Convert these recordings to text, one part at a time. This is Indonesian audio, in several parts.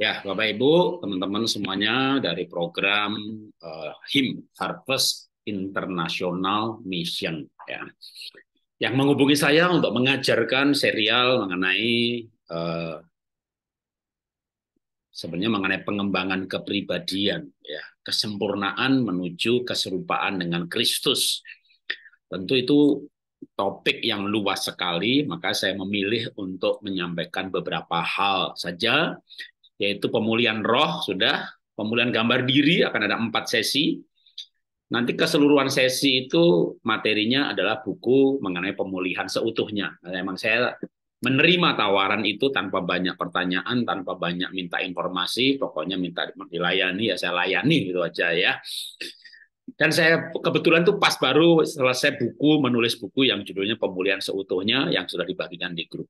Ya, Bapak Ibu, teman-teman semuanya dari program HIM Harvest International Mission ya. Yang menghubungi saya untuk mengajarkan serial mengenai eh, sebenarnya mengenai pengembangan kepribadian ya, kesempurnaan menuju keserupaan dengan Kristus. Tentu itu topik yang luas sekali, maka saya memilih untuk menyampaikan beberapa hal saja, yaitu pemulihan roh sudah, pemulihan gambar diri akan ada 4 sesi. Nanti keseluruhan sesi itu materinya adalah buku mengenai pemulihan seutuhnya. Nah, memang saya menerima tawaran itu tanpa banyak pertanyaan, tanpa banyak minta informasi, pokoknya minta dilayani ya saya layani gitu aja ya. Dan saya kebetulan tuh pas baru selesai menulis buku yang judulnya Pemulihan Seutuhnya yang sudah dibagikan di grup.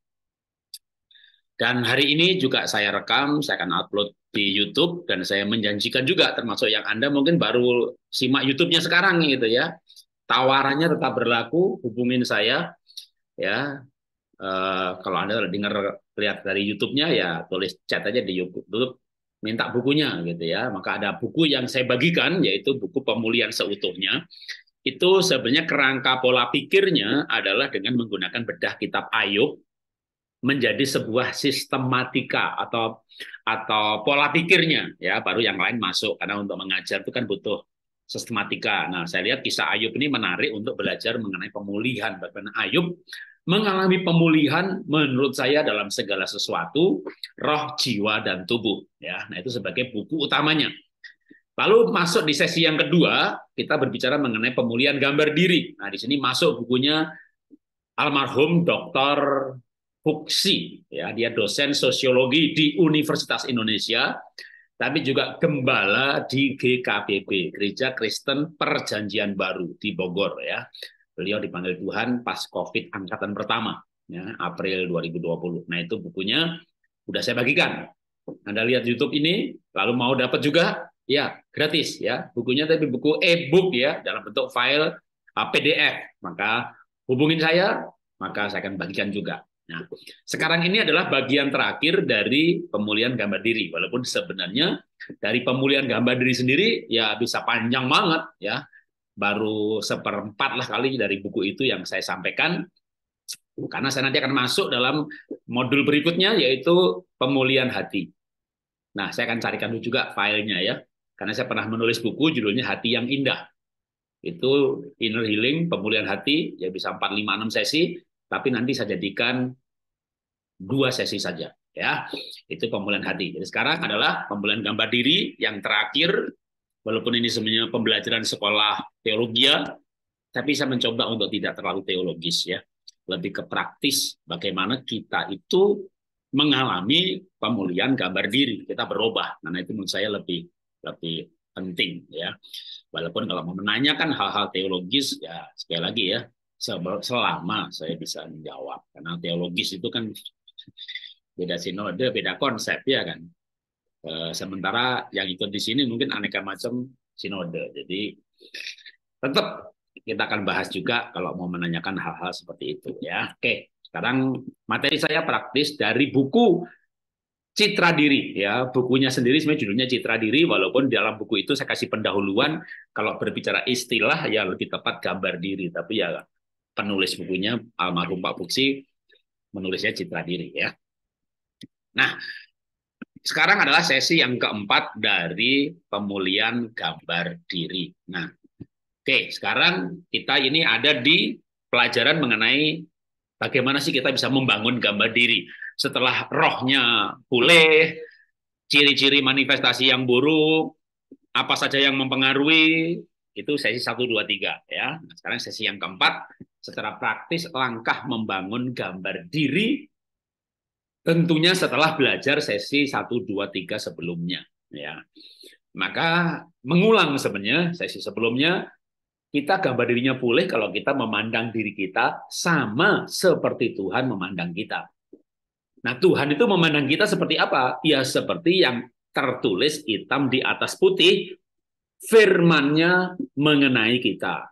Dan hari ini juga saya rekam, saya akan upload di YouTube dan saya menjanjikan juga termasuk yang Anda mungkin baru simak YouTube-nya sekarang gitu ya. Tawarannya tetap berlaku, hubungin saya ya. Kalau Anda dengar lihat dari YouTube-nya ya tulis chat aja di YouTube minta bukunya gitu ya. Maka ada buku yang saya bagikan yaitu buku Pemulihan Seutuhnya. Itu sebenarnya kerangka pola pikirnya adalah dengan menggunakan bedah kitab Ayub menjadi sebuah sistematika atau pola pikirnya ya, baru yang lain masuk karena untuk mengajar itu kan butuh sistematika. Nah, saya lihat kisah Ayub ini menarik untuk belajar mengenai pemulihan. Bagaimana Ayub mengalami pemulihan menurut saya dalam segala sesuatu, roh, jiwa dan tubuh ya. Nah, itu sebagai buku utamanya. Lalu masuk di sesi yang kedua, kita berbicara mengenai pemulihan gambar diri. Nah, di sini masuk bukunya almarhum Dr. Fuksi, ya, dia dosen sosiologi di Universitas Indonesia, tapi juga gembala di GKPB, Gereja Kristen Perjanjian Baru di Bogor, ya. Beliau dipanggil Tuhan pas COVID angkatan pertama, ya, April 2020. Nah, itu bukunya udah saya bagikan. Anda lihat YouTube ini, lalu mau dapat juga, ya, gratis, ya. Bukunya tapi buku e-book, ya, dalam bentuk file PDF. Maka hubungin saya, maka saya akan bagikan juga. Nah, sekarang ini adalah bagian terakhir dari pemulihan gambar diri. Walaupun sebenarnya dari pemulihan gambar diri sendiri ya bisa panjang banget ya. Baru seperempat lah kali dari buku itu yang saya sampaikan. Karena saya nanti akan masuk dalam modul berikutnya yaitu pemulihan hati. Nah, saya akan carikan juga filenya ya. Karena saya pernah menulis buku judulnya Hati yang Indah. Itu inner healing, pemulihan hati, ya bisa 4, 5, 6 sesi. Tapi nanti saya jadikan 2 sesi saja ya, itu pemulihan hati. Jadi sekarang adalah pemulihan gambar diri yang terakhir, walaupun ini sebenarnya pembelajaran sekolah teologi ya, tapi saya mencoba untuk tidak terlalu teologis ya, lebih ke praktis bagaimana kita itu mengalami pemulihan gambar diri, kita berubah. Karena itu menurut saya lebih lebih penting ya, walaupun kalau mau menanyakan hal-hal teologis ya sekali lagi ya, selama saya bisa menjawab, karena teologis itu kan beda sinode, beda konsep ya kan. Sementara yang ikut di sini mungkin aneka macam sinode. Jadi tetap kita akan bahas juga kalau mau menanyakan hal-hal seperti itu ya. Oke, sekarang materi saya praktis dari buku Citra Diri ya. Bukunya sendiri sebenarnya judulnya Citra Diri, walaupun dalam buku itu saya kasih pendahuluan kalau berbicara istilah ya lebih tepat gambar diri, tapi ya penulis bukunya almarhum Pak Fuksi menulisnya Citra Diri ya. Nah, sekarang adalah sesi yang keempat dari pemulihan gambar diri. Nah, oke, sekarang kita ini ada di pelajaran mengenai bagaimana sih kita bisa membangun gambar diri. Setelah rohnya pulih, ciri-ciri manifestasi yang buruk, apa saja yang mempengaruhi, itu sesi 1, 2, 3 ya. Nah, sekarang sesi yang keempat, secara praktis langkah membangun gambar diri tentunya setelah belajar sesi 1, 2, 3 sebelumnya ya. Maka mengulang sebenarnya sesi sebelumnya, kita gambar dirinya pulih kalau kita memandang diri kita sama seperti Tuhan memandang kita. Nah, Tuhan itu memandang kita seperti apa? Ya seperti yang tertulis hitam di atas putih, firman-Nya mengenai kita.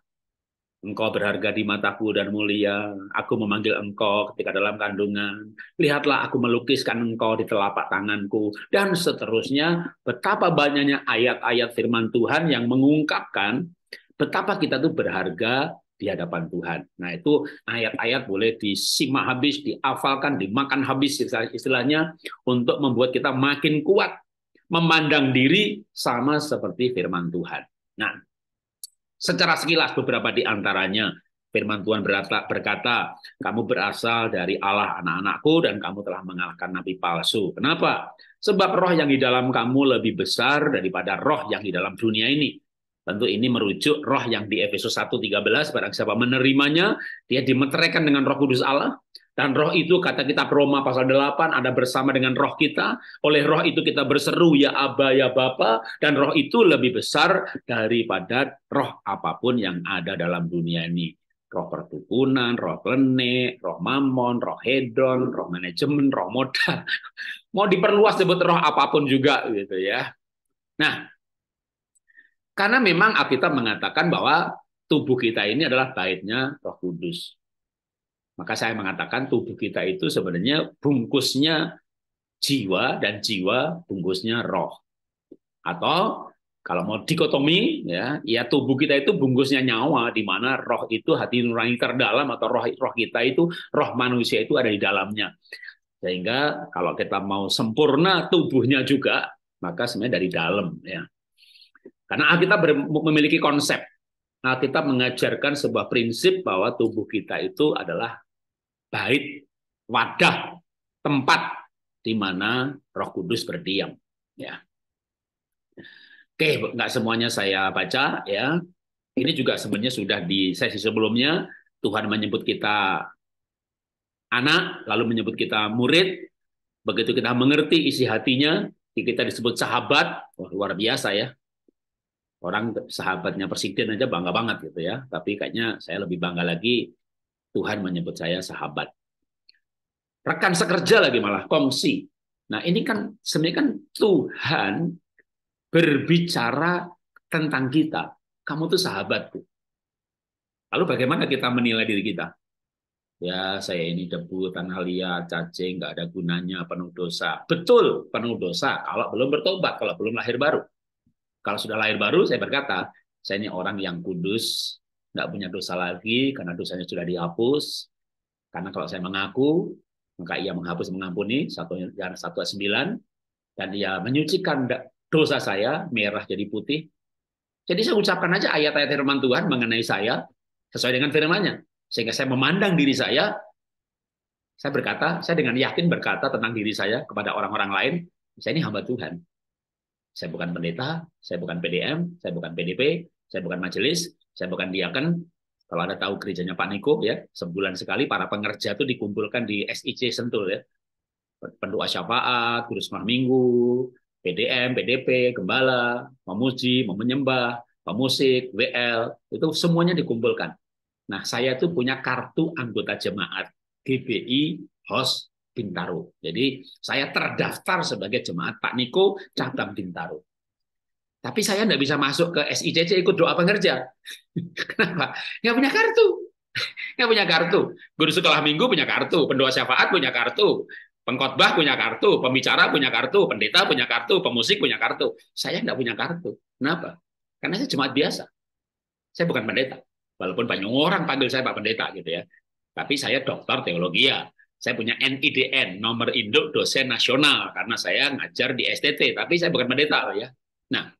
Engkau berharga di mataku dan mulia. Aku memanggil engkau ketika dalam kandungan. Lihatlah aku melukiskan engkau di telapak tanganku. Dan seterusnya, betapa banyaknya ayat-ayat firman Tuhan yang mengungkapkan betapa kita tuh berharga di hadapan Tuhan. Nah itu ayat-ayat boleh disimak habis, dihafalkan, dimakan habis istilahnya untuk membuat kita makin kuat memandang diri sama seperti firman Tuhan. Nah, secara sekilas beberapa di antaranya firman Tuhan berkata, kamu berasal dari Allah anak-anakku dan kamu telah mengalahkan nabi palsu. Kenapa? Sebab roh yang di dalam kamu lebih besar daripada roh yang di dalam dunia ini. Tentu ini merujuk roh yang di Efesus 1:13, barang siapa menerimanya, dia dimeteraikan dengan Roh Kudus Allah. Dan roh itu, kata kitab Roma pasal 8, ada bersama dengan roh kita. Oleh roh itu kita berseru, ya Aba, ya Bapa. Dan roh itu lebih besar daripada roh apapun yang ada dalam dunia ini. Roh perdukunan, roh klenik, roh mamon, roh hedon, roh manajemen, roh modal. Mau diperluas sebut roh apapun juga gitu ya. Nah, karena memang Alkitab mengatakan bahwa tubuh kita ini adalah baitnya Roh Kudus. Maka saya mengatakan tubuh kita itu sebenarnya bungkusnya jiwa dan jiwa bungkusnya roh. Atau kalau mau dikotomi ya tubuh kita itu bungkusnya nyawa, di mana roh itu hati nurani terdalam, atau roh kita itu, roh manusia itu ada di dalamnya. Sehingga kalau kita mau sempurna tubuhnya juga, maka sebenarnya dari dalam ya. Karena kita memiliki konsep. Kita mengajarkan sebuah prinsip bahwa tubuh kita itu adalah bait, wadah, tempat di mana Roh Kudus berdiam. Ya. Oke, nggak semuanya saya baca ya. Ini juga sebenarnya sudah di sesi sebelumnya. Tuhan menyebut kita anak, lalu menyebut kita murid. Begitu kita mengerti isi hatinya, kita disebut sahabat. Wah, luar biasa ya. Orang sahabatnya presiden aja bangga banget gitu ya. Tapi kayaknya saya lebih bangga lagi Tuhan menyebut saya sahabat. Rekan sekerja lagi malah, kongsi. Nah ini kan sebenarnya kan Tuhan berbicara tentang kita. Kamu tuh sahabatku. Lalu bagaimana kita menilai diri kita? Ya saya ini debu, tanah liat, cacing, nggak ada gunanya, penuh dosa. Betul, penuh dosa kalau belum bertobat, kalau belum lahir baru. Kalau sudah lahir baru, saya berkata, saya ini orang yang kudus, nggak punya dosa lagi, karena dosanya sudah dihapus. Karena kalau saya mengaku, maka ia menghapus mengampuni, 1 Yohanes 1:9, dan ia menyucikan dosa saya, merah jadi putih. Jadi saya ucapkan aja ayat-ayat firman Tuhan mengenai saya, sesuai dengan firman-Nya. Sehingga saya memandang diri saya berkata, saya dengan yakin berkata tentang diri saya kepada orang-orang lain, saya ini hamba Tuhan. Saya bukan pendeta, saya bukan PDM, saya bukan PDP, saya bukan majelis, saya bukan diaken. Kalau Anda tahu gerejanya Pak Niko ya, sebulan sekali para pengerja itu dikumpulkan di SIC Sentul ya. Pendoa syafaat, guru semar minggu, PDM, PDP, gembala, memuji, menyembah, pemusik, WL, itu semuanya dikumpulkan. Nah, saya tuh punya kartu anggota jemaat GBI Hos Bintaro. Jadi saya terdaftar sebagai jemaat Pak Niko cabang Bintaro. Tapi saya nggak bisa masuk ke SICC ikut doa pengerja. Kenapa? Nggak punya kartu. Nggak punya kartu. Guru sekolah minggu punya kartu, pendoa syafaat punya kartu, pengkhotbah punya kartu, pembicara punya kartu, pendeta punya kartu, pemusik punya kartu. Saya nggak punya kartu. Kenapa? Karena saya jemaat biasa. Saya bukan pendeta. Walaupun banyak orang panggil saya Pak Pendeta gitu ya. Tapi saya doktor teologi ya. Saya punya NIDN, nomor induk dosen nasional, karena saya ngajar di STT, tapi saya bukan pendeta ya. Nah,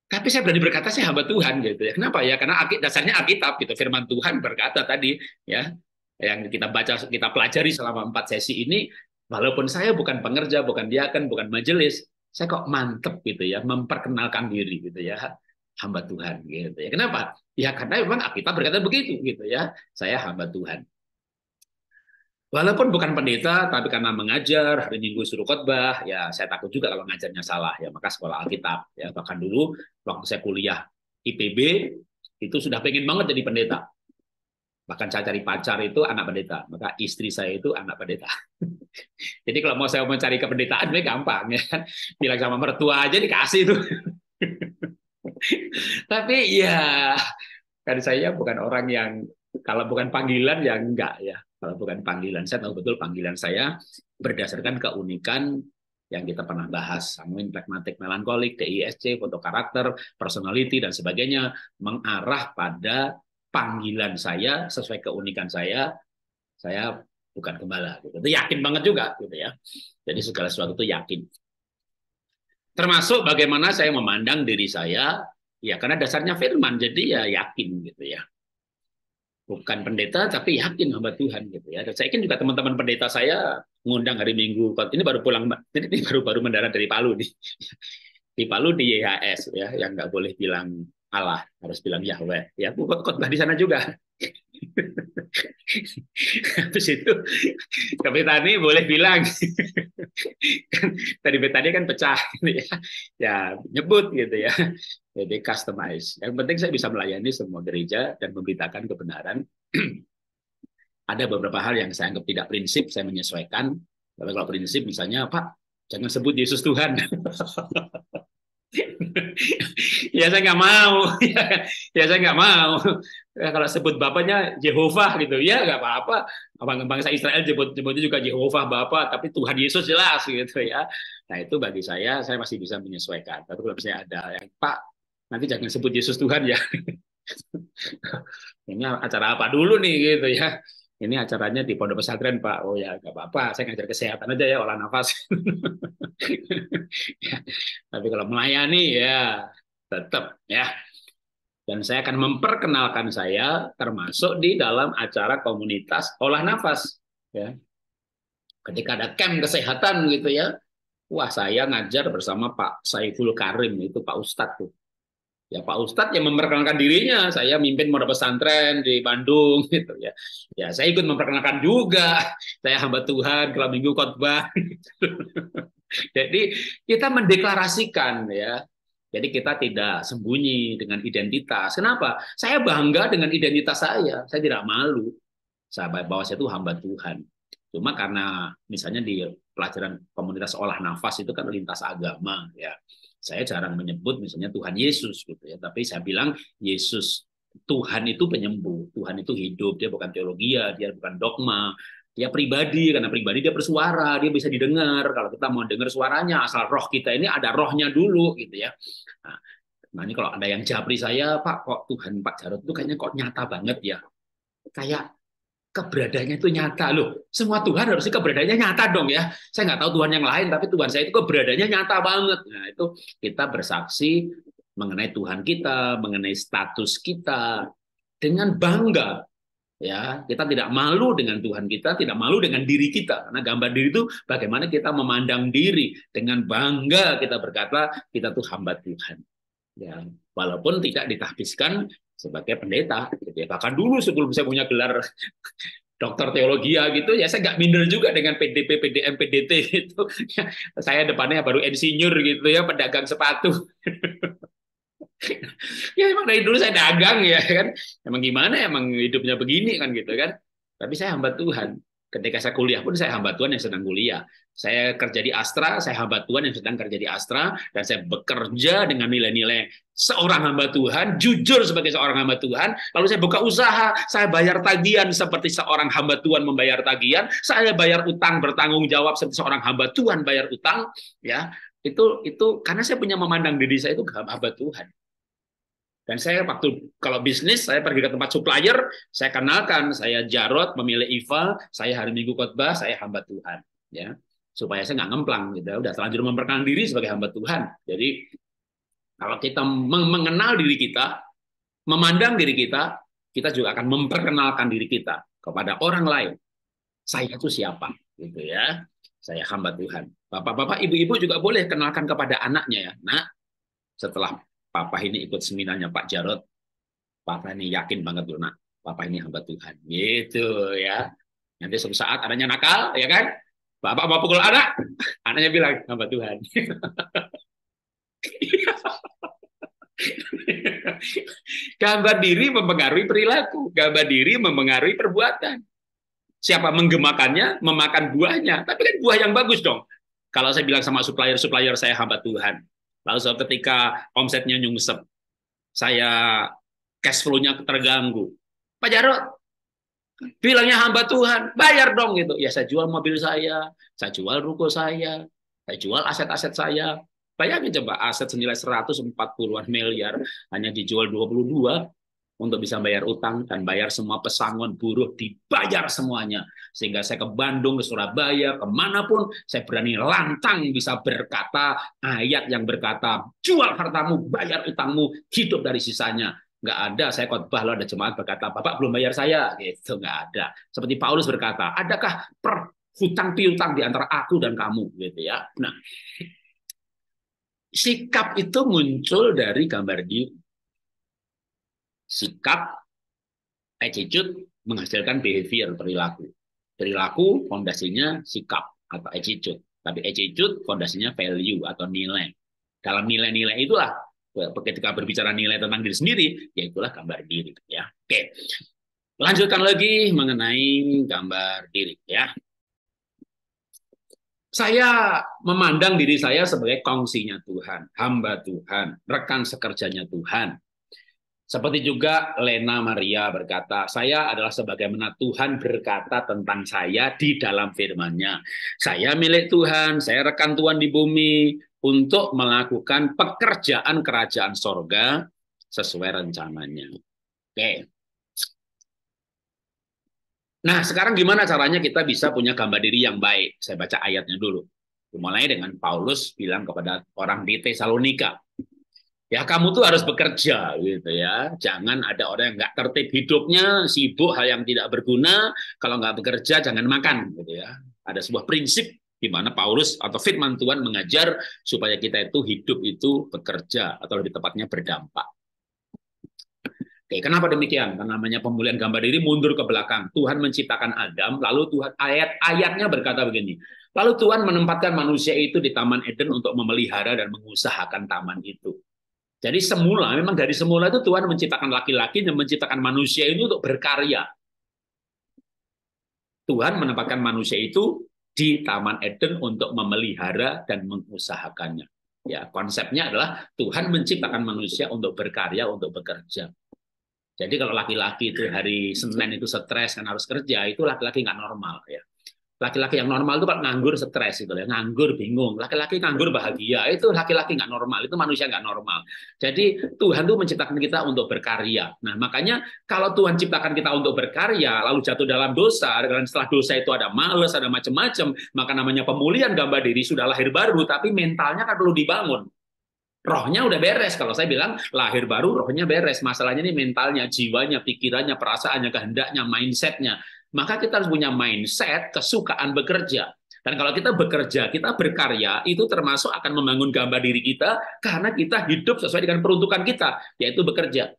tapi saya berani berkata saya hamba Tuhan gitu ya. Kenapa ya? Karena dasarnya Alkitab gitu. Firman Tuhan berkata tadi ya, yang kita baca, kita pelajari selama 4 sesi ini, walaupun saya bukan pengerja, bukan diaken, bukan majelis, saya kok mantep gitu ya, memperkenalkan diri gitu ya, hamba Tuhan gitu ya. Kenapa? Ya karena memang Alkitab berkata begitu gitu ya. Saya hamba Tuhan. Walaupun bukan pendeta, tapi karena mengajar, hari Minggu suruh khotbah, ya saya takut juga kalau ngajarnya salah, ya maka sekolah Alkitab. Ya bahkan dulu waktu saya kuliah IPB itu sudah pengen banget jadi pendeta. Bahkan saya cari pacar itu anak pendeta, maka istri saya itu anak pendeta. Jadi kalau mau saya mencari kependetaan, gampang ya kan, bilang sama mertua aja dikasih itu. Tapi ya Kan saya bukan orang yang, kalau bukan panggilan ya enggak ya. Kalau bukan panggilan, saya tahu betul panggilan saya berdasarkan keunikan yang kita pernah bahas, sanguin, pragmatik, melankolik, DISC, foto karakter, personality, dan sebagainya, mengarah pada panggilan saya sesuai keunikan saya bukan gembala. Gitu. Itu yakin banget juga, gitu ya. Jadi segala sesuatu itu yakin. Termasuk bagaimana saya memandang diri saya, ya karena dasarnya firman, jadi ya yakin gitu ya. Bukan pendeta tapi yakin hamba Tuhan gitu ya. Dan saya yakin juga teman-teman pendeta saya ngundang hari Minggu. Ini baru pulang, ini baru mendarat dari Palu nih. Di Palu di YHS ya, yang nggak boleh bilang Allah, harus bilang Yahweh. Ya, khotbah di sana juga. Habis itu Kapitani boleh bilang kan tadi Betani kan pecah gitu ya. Ya, nyebut gitu ya. Jadi customize. Yang penting saya bisa melayani semua gereja dan memberitakan kebenaran. Ada beberapa hal yang saya anggap tidak prinsip, saya menyesuaikan. Tapi kalau prinsip misalnya, Pak, jangan sebut Yesus Tuhan. Ya saya nggak mau, ya saya nggak mau. Ya, kalau sebut bapaknya Jehovah gitu, ya nggak apa-apa. Bangsa Israel sebutnya juga Jehovah Bapa, tapi Tuhan Yesus jelas gitu ya. Nah itu bagi saya masih bisa menyesuaikan. Tapi kalau misalnya ada yang Pak, nanti jangan sebut Yesus Tuhan ya. Ini acara apa dulu nih gitu ya. Ini acaranya di pondok pesantren Pak. Oh ya nggak apa-apa, saya ngajar kesehatan aja ya, olah nafas. Ya, tapi kalau melayani ya tetap ya. Dan saya akan memperkenalkan saya termasuk di dalam acara komunitas olah nafas. Ya. Ketika ada camp kesehatan gitu ya, wah saya ngajar bersama Pak Saiful Karim, itu Pak Ustadz tuh. Ya Pak Ustadz yang memperkenalkan dirinya, saya mimpin pondok pesantren di Bandung gitu ya. Ya saya ikut memperkenalkan juga, saya hamba Tuhan kalau minggu khotbah. Jadi kita mendeklarasikan ya. Jadi kita tidak sembunyi dengan identitas. Kenapa? Saya bangga dengan identitas saya. Saya tidak malu. Saya bahwa saya itu hamba Tuhan. Cuma karena misalnya di pelajaran komunitas olah nafas itu kan lintas agama ya. Saya jarang menyebut misalnya Tuhan Yesus gitu ya, tapi saya bilang Yesus, Tuhan itu penyembuh, Tuhan itu hidup, dia bukan teologi, dia bukan dogma, dia pribadi, karena pribadi dia bersuara, dia bisa didengar. Kalau kita mau dengar suaranya, asal roh kita ini ada rohnya dulu gitu ya. Nah ini kalau ada yang japri saya, Pak, kok Tuhan Pak Jarod itu kayaknya kok nyata banget ya, kayak keberadaannya itu nyata loh. Semua Tuhan harusnya keberadaannya nyata dong ya. Saya nggak tahu Tuhan yang lain, tapi Tuhan saya itu keberadaannya nyata banget. Nah itu kita bersaksi mengenai Tuhan kita, mengenai status kita dengan bangga. Ya, kita tidak malu dengan Tuhan kita, tidak malu dengan diri kita. Karena gambar diri itu bagaimana kita memandang diri dengan bangga kita berkata kita tuh hamba Tuhan. Ya, walaupun tidak ditahbiskan sebagai pendeta. Jadi, bahkan dulu sebelum saya punya gelar dokter teologi gitu, ya saya nggak minder juga dengan PDP, PDM, PDT gitu. Ya, saya depannya baru insinyur gitu ya, pedagang sepatu. Ya emang dari dulu saya dagang ya kan. Emang gimana emang hidupnya begini kan gitu kan. Tapi saya hamba Tuhan. Ketika saya kuliah pun saya hamba Tuhan yang sedang kuliah. Saya kerja di Astra, saya hamba Tuhan yang sedang kerja di Astra, dan saya bekerja dengan nilai-nilai seorang hamba Tuhan, jujur sebagai seorang hamba Tuhan. Lalu saya buka usaha, saya bayar tagihan seperti seorang hamba Tuhan membayar tagihan, saya bayar utang bertanggung jawab seperti seorang hamba Tuhan bayar utang, ya. Itu karena saya punya memandang diri saya itu hamba Tuhan. Dan saya waktu kalau bisnis, saya pergi ke tempat supplier, saya kenalkan, saya Jarod, memilih Iva, saya hari Minggu khotbah, saya hamba Tuhan, ya, supaya saya nggak ngemplang, gitu. Udah terlanjur memperkenalkan diri sebagai hamba Tuhan. Jadi kalau kita mengenal diri kita, memandang diri kita juga akan memperkenalkan diri kita kepada orang lain. Saya itu siapa, gitu ya. Saya hamba Tuhan. Bapak-bapak, ibu-ibu juga boleh kenalkan kepada anaknya ya. Nah, setelah Papa ini ikut seminarnya Pak Jarod, Papa ini yakin banget loh nak, Papa ini hamba Tuhan, gitu ya. Nanti suatu saat anaknya nakal, ya kan? Bapak mau pukul anak, anaknya bilang hamba Tuhan. Gambar diri mempengaruhi perilaku, gambar diri mempengaruhi perbuatan. Siapa menggemakannya, memakan buahnya. Tapi kan buah yang bagus dong. Kalau saya bilang sama supplier saya hamba Tuhan. Lalu ketika omsetnya nyungsep, saya cash flow-nya terganggu. Pak Jarot, bilangnya hamba Tuhan, bayar dong gitu. Ya saya jual mobil saya jual ruko saya jual aset-aset saya. Bayangin coba aset senilai 140-an miliar hanya dijual 22 untuk bisa bayar utang dan bayar semua pesangon buruh, dibayar semuanya. Sehingga saya ke Bandung, ke Surabaya, kemanapun saya berani lantang bisa berkata ayat yang berkata jual hartamu, bayar utangmu, hidup dari sisanya. Nggak ada, saya khotbah loh, ada jemaat berkata, Bapak belum bayar saya, gitu, nggak ada. Seperti Paulus berkata, adakah hutang piutang di antara aku dan kamu, gitu ya. Nah, sikap itu muncul dari gambar diri. Sikap, attitude menghasilkan behavior, perilaku. Perilaku fondasinya sikap atau attitude. Tapi attitude fondasinya value atau nilai. Dalam nilai-nilai itulah ketika berbicara nilai tentang diri sendiri, yaitulah gambar diri. Ya, oke. Lanjutkan lagi mengenai gambar diri. Ya, saya memandang diri saya sebagai kongsinya Tuhan, hamba Tuhan, rekan sekerjanya Tuhan. Seperti juga Lena Maria berkata, saya adalah sebagaimana Tuhan berkata tentang saya di dalam firman-Nya. Saya milik Tuhan, saya rekan Tuhan di bumi untuk melakukan pekerjaan kerajaan sorga sesuai rencananya. Oke. Nah, sekarang gimana caranya kita bisa punya gambar diri yang baik? Saya baca ayatnya dulu. Dimulai dengan Paulus bilang kepada orang di Tesalonika, ya kamu tuh harus bekerja gitu ya. Jangan ada orang yang nggak tertib hidupnya, sibuk hal yang tidak berguna. Kalau nggak bekerja jangan makan gitu ya. Ada sebuah prinsip di mana Paulus atau firman Tuhan mengajar supaya kita itu hidup itu bekerja atau lebih tepatnya berdampak. Oke, kenapa demikian? Karena namanya pemulihan gambar diri mundur ke belakang. Tuhan menciptakan Adam, lalu Tuhan ayatnya berkata begini. Lalu Tuhan menempatkan manusia itu di Taman Eden untuk memelihara dan mengusahakan taman itu. Jadi semula, memang dari semula itu Tuhan menciptakan laki-laki dan menciptakan manusia itu untuk berkarya. Tuhan menempatkan manusia itu di Taman Eden untuk memelihara dan mengusahakannya. Ya, konsepnya adalah Tuhan menciptakan manusia untuk berkarya, untuk bekerja. Jadi kalau laki-laki itu hari Senin itu stres kan harus kerja, itu laki-laki nggak normal ya. Laki-laki yang normal itu kalau nganggur stres itu ya, nganggur bingung. Laki-laki nganggur bahagia, itu laki-laki nggak normal, itu manusia nggak normal. Jadi Tuhan tuh menciptakan kita untuk berkarya. Nah makanya kalau Tuhan ciptakan kita untuk berkarya, lalu jatuh dalam dosa, dan setelah dosa itu ada males, ada macam-macam, maka namanya pemulihan gambar diri sudah lahir baru, tapi mentalnya kan perlu dibangun. Rohnya udah beres. Kalau saya bilang lahir baru, rohnya beres. Masalahnya ini mentalnya, jiwanya, pikirannya, perasaannya, kehendaknya, mindsetnya. Maka kita harus punya mindset, kesukaan bekerja. Dan kalau kita bekerja, kita berkarya, itu termasuk akan membangun gambar diri kita karena kita hidup sesuai dengan peruntukan kita, yaitu bekerja.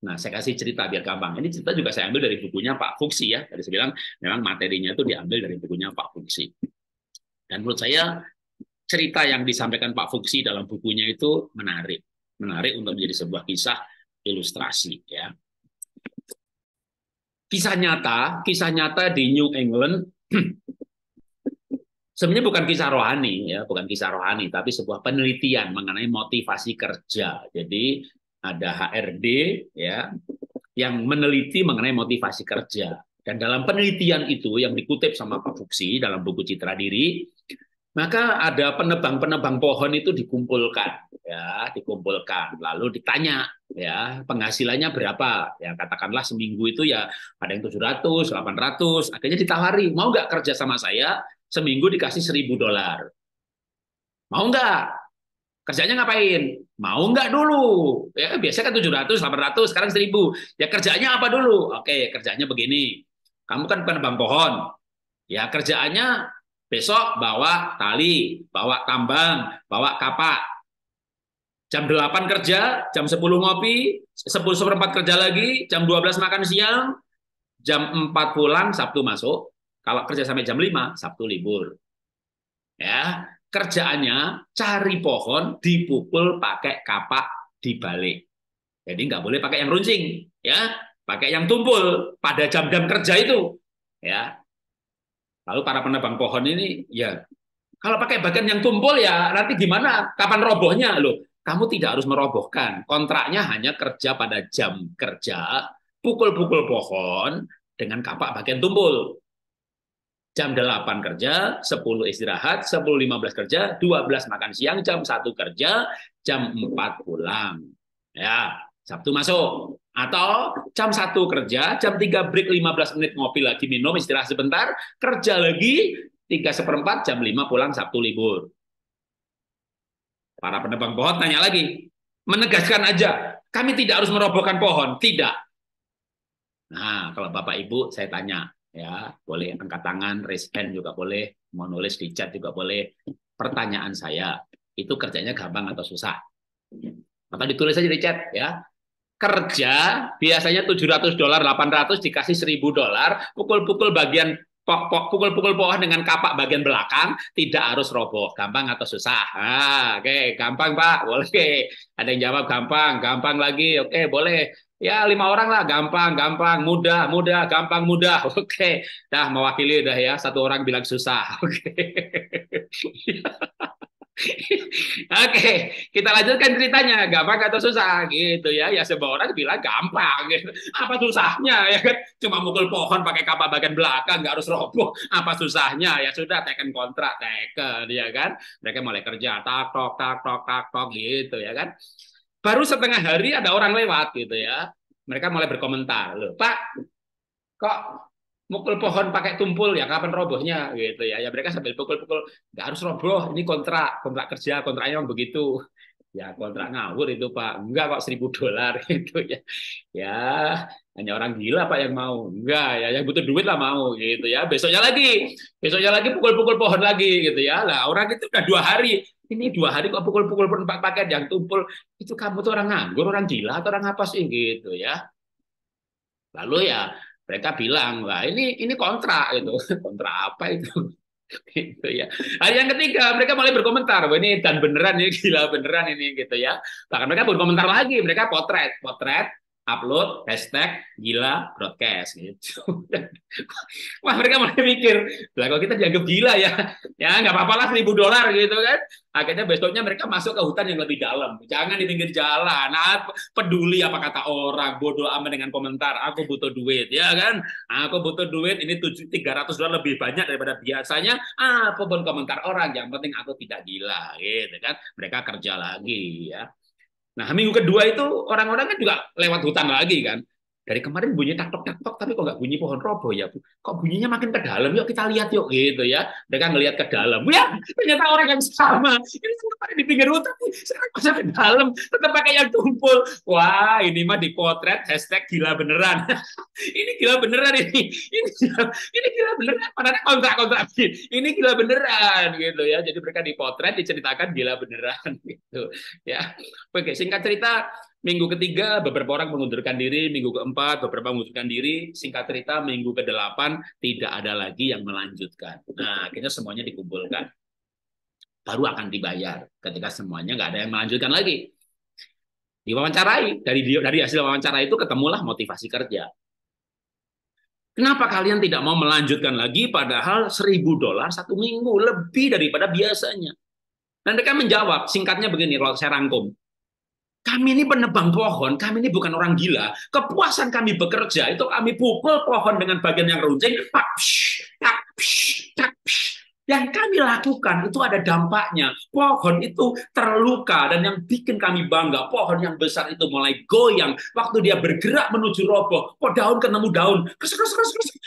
Nah, saya kasih cerita biar gampang. Ini cerita juga saya ambil dari bukunya Pak Fuksi ya. Tadi saya bilang memang materinya itu diambil dari bukunya Pak Fuksi. Dan menurut saya cerita yang disampaikan Pak Fuksi dalam bukunya itu menarik untuk menjadi sebuah kisah ilustrasi ya. Kisah nyata di New England sebenarnya bukan kisah rohani ya, bukan kisah rohani, tapi sebuah penelitian mengenai motivasi kerja. Jadi ada HRD ya yang meneliti mengenai motivasi kerja. Dan dalam penelitian itu yang dikutip sama Pak Fuksi dalam buku Citra Diri, maka ada penebang-penebang pohon itu dikumpulkan, lalu ditanya, ya penghasilannya berapa? Ya katakanlah seminggu itu ya ada yang 700, 800, akhirnya ditawari, mau nggak kerja sama saya? Seminggu dikasih $1.000. Mau nggak? Kerjanya ngapain? Mau nggak dulu? Ya biasanya kan 700, 800, sekarang 1.000. Ya kerjanya apa dulu? Oke, kerjanya begini. Kamu kan penebang pohon. Ya kerjaannya besok bawa tali, bawa tambang, bawa kapak. Jam 8 kerja, jam 10 ngopi, 10:15 kerja lagi, jam 12 makan siang, jam 4 pulang, Sabtu masuk. Kalau kerja sampai jam 5, Sabtu libur. Ya, kerjaannya cari pohon, dipukul pakai kapak dibalik. Jadi nggak boleh pakai yang runcing, ya, pakai yang tumpul pada jam-jam kerja itu, ya. Lalu para penebang pohon ini, ya, kalau pakai bagian yang tumpul ya nanti gimana? Kapan robohnya loh? kamu tidak harus merobohkan. Kontraknya hanya kerja pada jam kerja, pukul-pukul pohon dengan kapak bagian tumpul. Jam 8 kerja, 10 istirahat, 10.15 kerja, 12 makan siang, jam 1 kerja, jam 4 pulang. Ya, Sabtu masuk. Atau jam 1 kerja, jam 3 break 15 menit ngopi lagi, minum, istirahat sebentar, kerja lagi, 3/4, jam 5 pulang, Sabtu libur. Para penebang pohon tanya lagi, menegaskan aja, kami tidak harus merobohkan pohon, tidak. Nah, kalau Bapak Ibu saya tanya, ya boleh angkat tangan, raise hand juga boleh, mau nulis di chat juga boleh. Pertanyaan saya, itu kerjanya gampang atau susah? Atau ditulis aja di chat ya. Kerja biasanya $700, 800 dikasih $1.000, pukul-pukul bagian pukul-pukul pohon dengan kapak bagian belakang, tidak harus roboh. Gampang atau susah? Oke, gampang Pak, boleh. Ada yang jawab gampang, gampang lagi. Oke, boleh. Ya 5 orang lah, gampang, gampang, mudah, mudah, gampang, mudah. Oke, dah mewakili udah ya. 1 orang bilang susah. Oke. Oke, kita lanjutkan ceritanya. Gampang atau susah gitu ya? Ya semua orang bilang gampang. Gitu. Apa susahnya ya kan? Cuma mukul pohon pakai kapak bagian belakang, nggak harus roboh. Apa susahnya? Ya sudah, teken kontrak, teken ya kan? Mereka mulai kerja, tak tok tak tok tak tok gitu ya kan? Baru setengah hari ada orang lewat gitu ya. Mereka mulai berkomentar, loh Pak, kok mukul pohon pakai tumpul ya, kapan robohnya gitu ya. Ya mereka sambil pukul-pukul, nggak harus roboh, ini kontrak kerja, kontraknya memang begitu. Ya kontrak ngawur itu Pak, enggak kok $1.000 itu ya. Ya hanya orang gila Pak yang mau, enggak ya, yang butuh duit lah mau gitu ya. Besoknya lagi pukul-pukul pohon lagi gitu ya. Lah orang itu udah 2 hari, ini 2 hari kok pukul-pukul pakai yang tumpul, itu kamu tuh orang nganggur, orang gila atau orang apa sih gitu ya. Lalu ya mereka bilang, wah ini kontrak itu, kontrak apa itu? Gitu ya. Hari yang ketiga mereka mulai berkomentar, wah ini dan beneran ini gila beneran ini gitu ya. Bahkan mereka berkomentar lagi, mereka potret, upload hashtag gila broadcast gitu. Wah mereka mulai mikir, lah kalau kita dianggap gila ya, ya nggak apa-apa lah $1.000 gitu kan. Akhirnya besoknya mereka masuk ke hutan yang lebih dalam, jangan di pinggir jalan. Nah, peduli apa kata orang, bodoh amat dengan komentar. Aku butuh duit, ya kan? Aku butuh duit. Ini $300 lebih banyak daripada biasanya. Apapun komentar orang, yang penting aku tidak gila, gitu kan? Mereka kerja lagi, ya. Nah, minggu kedua itu orang-orang kan juga lewat hutan lagi kan. Dari kemarin bunyi tak tok, tapi kok nggak bunyi pohon roboh ya, Bu? Kok bunyinya makin ke dalam? Yuk kita lihat yuk gitu ya. Mereka ngelihat ke dalam. Ya, ternyata orang yang sama. Ini sekarang di pinggir hutan, sekarang masuk ke dalam, tetap pakai yang tumpul. Wah, ini mah dipotret hashtag gila beneran. Ini gila beneran ini. Ini gila beneran. Padahal kontrak-kontrak ini gila beneran gitu ya. Jadi mereka dipotret, diceritakan gila beneran gitu ya. Oke, singkat cerita, minggu ketiga beberapa orang mengundurkan diri, minggu keempat beberapa mengundurkan diri, singkat cerita minggu ke-8 tidak ada lagi yang melanjutkan. Nah, akhirnya semuanya dikumpulkan. Baru akan dibayar ketika semuanya nggak ada yang melanjutkan lagi. Diwawancarai, dari hasil wawancara itu ketemulah motivasi kerja. Kenapa kalian tidak mau melanjutkan lagi padahal $1.000 1 minggu lebih daripada biasanya? Dan mereka menjawab, singkatnya begini kalau saya rangkum. Kami ini penebang pohon, kami ini bukan orang gila. Kepuasan kami bekerja itu kami pukul pohon dengan bagian yang runcing, yang kami lakukan itu ada dampaknya. Pohon itu terluka dan yang bikin kami bangga, pohon yang besar itu mulai goyang waktu dia bergerak menuju roboh. Kok daun ketemu daun,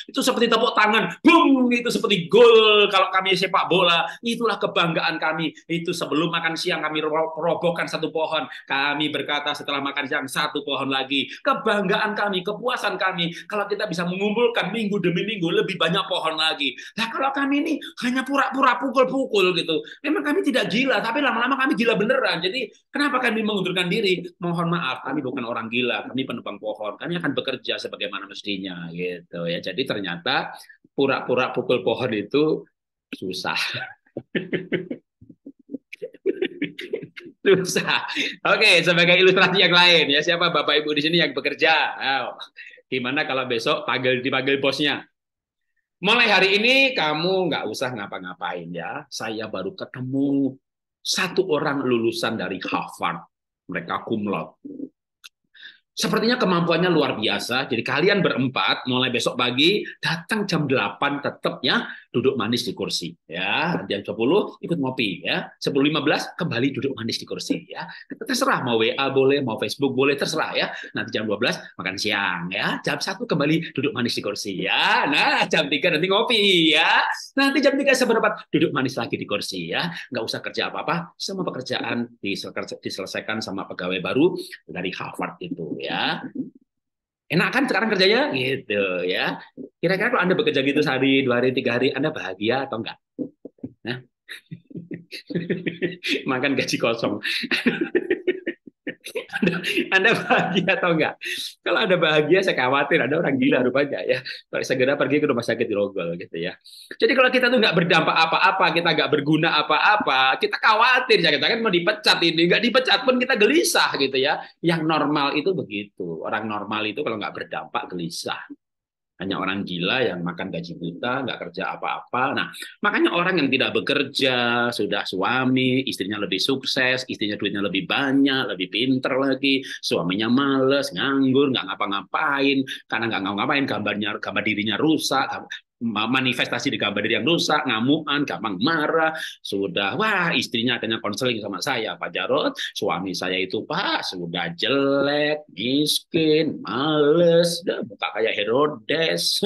itu seperti tepuk tangan, boom, itu seperti gol kalau kami sepak bola. Itulah kebanggaan kami. Itu sebelum makan siang kami robohkan 1 pohon. Kami berkata setelah makan siang 1 pohon lagi. Kebanggaan kami, kepuasan kami kalau kita bisa mengumpulkan minggu demi minggu lebih banyak pohon lagi. Nah kalau kami ini hanya pura-pura pukul-pukul gitu. Memang kami tidak gila, tapi lama-lama kami gila beneran. Jadi kenapa kami mengundurkan diri? Mohon maaf, kami bukan orang gila, kami penebang pohon. Kami akan bekerja sebagaimana mestinya gitu ya. Jadi ternyata pura-pura pukul pohon itu susah. Susah. Oke, sebagai ilustrasi yang lain ya, siapa Bapak Ibu di sini yang bekerja? Gimana kalau besok dipanggil bosnya? Mulai hari ini kamu nggak usah ngapa-ngapain ya. Saya baru ketemu 1 orang lulusan dari Harvard. Mereka cum laude. Sepertinya kemampuannya luar biasa. Jadi kalian berempat mulai besok pagi datang jam 8 tetap ya duduk manis di kursi ya. Jam 10 ikut ngopi ya. 10.15 kembali duduk manis di kursi ya. Terserah mau WA boleh, mau Facebook boleh, terserah ya. Nanti jam 12 makan siang ya. Jam 1 kembali duduk manis di kursi ya. Nah, jam 3 nanti ngopi ya. Nanti jam 3 seperempat duduk manis lagi di kursi ya. Nggak usah kerja apa-apa, semua pekerjaan diselesaikan sama pegawai baru dari Harvard itu ya. Enak kan sekarang kerjanya gitu ya. Kira-kira kalau Anda bekerja gitu sehari, 2 hari, 3 hari, Anda bahagia atau enggak? Nah, makan gaji kosong. Anda bahagia atau enggak? Kalau Anda bahagia, saya khawatir Anda orang gila rupanya ya. Segera pergi ke rumah sakit di Rogol gitu ya. Jadi kalau kita tuh nggak berdampak apa-apa, kita nggak berguna apa-apa, kita khawatir jangan-jangan mau dipecat ini, nggak dipecat pun kita gelisah gitu ya. Yang normal itu begitu. Orang normal itu kalau nggak berdampak gelisah. Hanya orang gila yang makan gaji buta, nggak kerja apa-apa. Nah, makanya orang yang tidak bekerja, sudah suami, istrinya lebih sukses, istrinya duitnya lebih banyak, lebih pinter lagi, suaminya males, nganggur, nggak ngapa-ngapain, karena nggak ngapa-ngapain, gambar dirinya rusak, manifestasi di gambar diri yang rusak, ngamuan, gampang marah, sudah, wah istrinya akhirnya konseling sama saya, Pak Jarod, suami saya itu Pak, sudah jelek, miskin, males, muka kayak Herodes,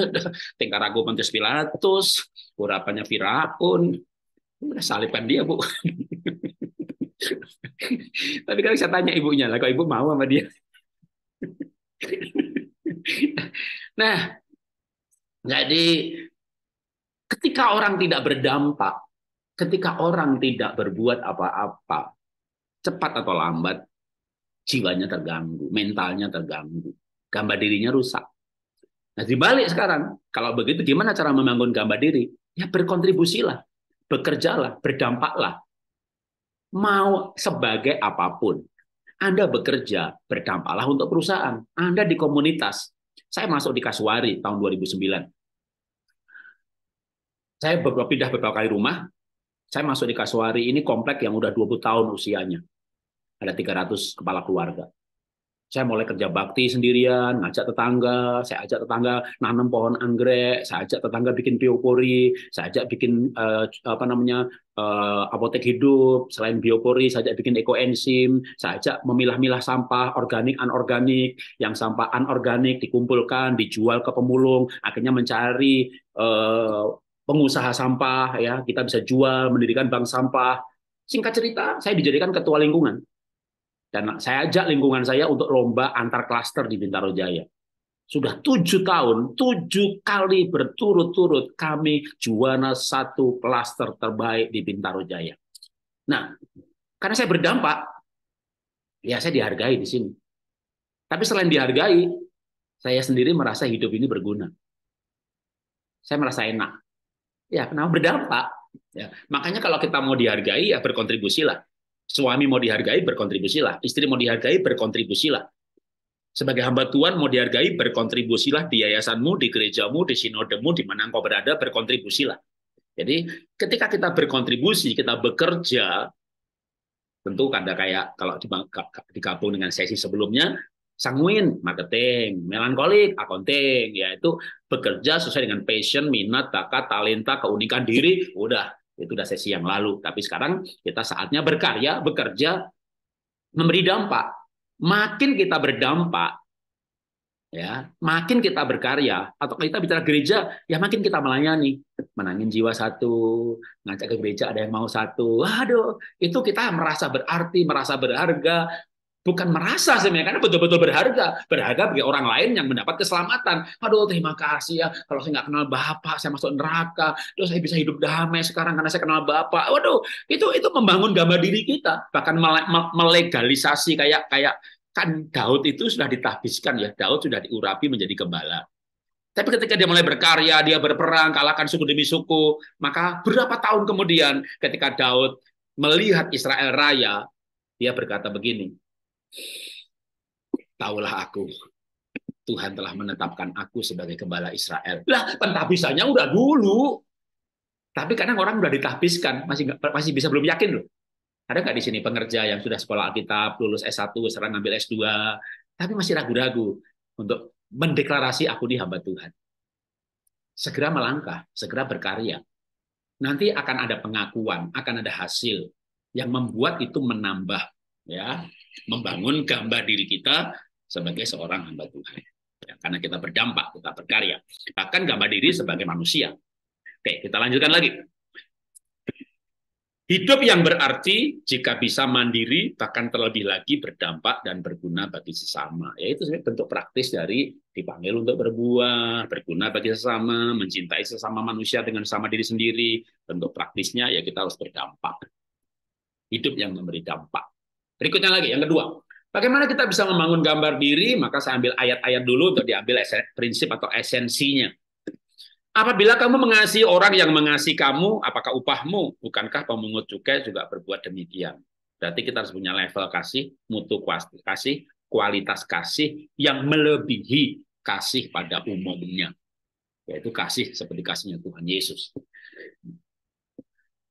tingkah ragu Pontius Pilatus, urapannya Firaun, udah salibkan dia Bu. Tapi kan saya tanya ibunya lah, kok ibu mau sama dia? Nah, jadi ketika orang tidak berdampak, ketika orang tidak berbuat apa-apa, cepat atau lambat, jiwanya terganggu, mentalnya terganggu, gambar dirinya rusak. Nah, dibalik sekarang, kalau begitu gimana cara membangun gambar diri? Ya berkontribusilah, bekerjalah, berdampaklah. Mau sebagai apapun. Anda bekerja, berdampaklah untuk perusahaan. Anda di komunitas. Saya masuk di Kasuari tahun 2009. Saya pindah beberapa kali rumah. Saya masuk di Kasuari, ini komplek yang udah 20 tahun usianya. Ada 300 kepala keluarga. Saya mulai kerja bakti sendirian, ngajak tetangga, saya ajak tetangga nanam pohon anggrek, saya ajak tetangga bikin biopori, saya ajak bikin apotek hidup, selain biopori, saya ajak bikin ekoenzim, saya ajak memilah-milah sampah organik, anorganik, yang sampah anorganik dikumpulkan, dijual ke pemulung, akhirnya mencari pengusaha sampah, ya kita bisa jual, mendirikan bank sampah. Singkat cerita, saya dijadikan ketua lingkungan. Dan saya ajak lingkungan saya untuk lomba antar klaster di Bintaro Jaya. Sudah 7 tahun, 7 kali berturut-turut kami juara 1 klaster terbaik di Bintaro Jaya. Nah, karena saya berdampak, ya saya dihargai di sini. Tapi selain dihargai, saya sendiri merasa hidup ini berguna. Saya merasa enak. Ya, kenapa berdampak? Ya, makanya kalau kita mau dihargai, ya berkontribusilah. Suami mau dihargai, berkontribusilah. Istri mau dihargai, berkontribusilah. Sebagai hamba Tuhan mau dihargai, berkontribusilah di yayasanmu, di gerejamu, di sinodemu, di mana engkau berada, berkontribusilah. Jadi ketika kita berkontribusi, kita bekerja, tentu ada kayak kalau digabung dengan sesi sebelumnya, sanguin, marketing, melankolik, accounting, yaitu bekerja sesuai dengan passion, minat, bakat, talenta, keunikan diri, itu udah sesi yang lalu. Tapi sekarang kita saatnya berkarya, bekerja, memberi dampak. Makin kita berdampak, ya, makin kita berkarya, atau kita bicara gereja, ya makin kita melayani, menangin jiwa satu, ngajak ke gereja ada yang mau satu, waduh, itu kita merasa berarti, merasa berharga, bukan merasa sebenarnya, karena betul-betul berharga bagi orang lain yang mendapat keselamatan. Aduh, terima kasih ya, kalau saya nggak kenal Bapak, saya masuk neraka, terus saya bisa hidup damai sekarang karena saya kenal Bapak. Waduh, itu membangun gambar diri kita, bahkan melegalisasi kayak kan Daud itu sudah ditahbiskan ya, Daud sudah diurapi menjadi gembala. Tapi ketika dia mulai berkarya, dia berperang, kalahkan suku demi suku, maka berapa tahun kemudian ketika Daud melihat Israel raya, dia berkata begini, taulah aku, Tuhan telah menetapkan aku sebagai gembala Israel. Lah, pentahbisannya udah dulu. Tapi kadang orang udah ditahbiskan, masih bisa belum yakin loh. Ada nggak di sini pengerja yang sudah sekolah Alkitab, lulus S1, sekarang ngambil S2, tapi masih ragu-ragu untuk mendeklarasi aku di hamba Tuhan? Segera melangkah, segera berkarya. Nanti akan ada pengakuan, akan ada hasil yang membuat itu menambah, ya, membangun gambar diri kita sebagai seorang hamba Tuhan. Ya, karena kita berdampak, kita berkarya. Bahkan gambar diri sebagai manusia. Oke, kita lanjutkan lagi. Hidup yang berarti jika bisa mandiri, bahkan terlebih lagi berdampak dan berguna bagi sesama. Yaitu bentuk praktis dari dipanggil untuk berbuah, berguna bagi sesama, mencintai sesama manusia dengan sama diri sendiri. Bentuk praktisnya ya kita harus berdampak. Hidup yang memberi dampak. Berikutnya lagi, yang kedua. Bagaimana kita bisa membangun gambar diri? Maka saya ambil ayat-ayat dulu untuk diambil prinsip atau esensinya. Apabila kamu mengasihi orang yang mengasihi kamu, apakah upahmu? Bukankah pemungut cukai juga berbuat demikian? Berarti kita harus punya level kasih, mutu kasih, kualitas kasih yang melebihi kasih pada umumnya. Yaitu kasih seperti kasihnya Tuhan Yesus.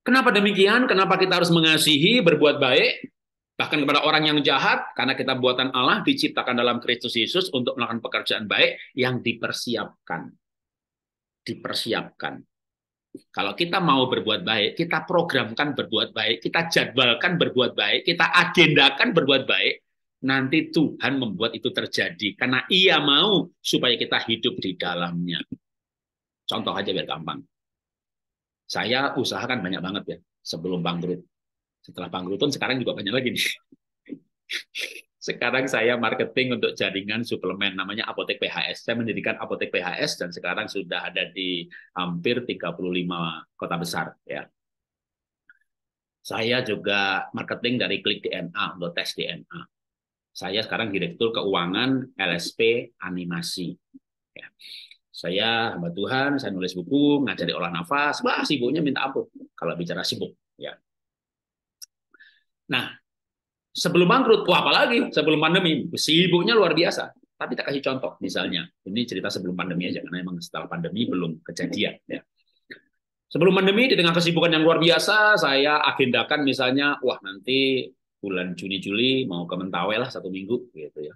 Kenapa demikian? Kenapa kita harus mengasihi, berbuat baik? Bahkan kepada orang yang jahat, karena kita buatan Allah, diciptakan dalam Kristus Yesus untuk melakukan pekerjaan baik yang dipersiapkan. Kalau kita mau berbuat baik, kita programkan berbuat baik, kita jadwalkan berbuat baik, kita agendakan berbuat baik, nanti Tuhan membuat itu terjadi karena Ia mau supaya kita hidup di dalamnya. Contoh aja biar gampang. Saya usahakan banyak banget ya sebelum bangkrut. Setelah bangkrut pun sekarang juga banyak lagi nih. Sekarang saya marketing untuk jaringan suplemen namanya Apotek PHS. Saya mendirikan Apotek PHS dan sekarang sudah ada di hampir 35 kota besar ya. Saya juga marketing dari Klik DNA untuk tes DNA. Saya sekarang direktur keuangan LSP Animasi. Ya. Saya hamba Tuhan, saya nulis buku, ngajari olah nafas, sibuknya minta ampun kalau bicara sibuk ya. Nah, sebelum bangkrut, apalagi sebelum pandemi, sibuknya luar biasa. Tapi tak kasih contoh, misalnya, ini cerita sebelum pandemi aja, karena memang setelah pandemi belum kejadian. Ya. Sebelum pandemi, di tengah kesibukan yang luar biasa, saya agendakan misalnya, nanti bulan Juni-Juli mau ke Mentawai lah 1 minggu, gitu ya.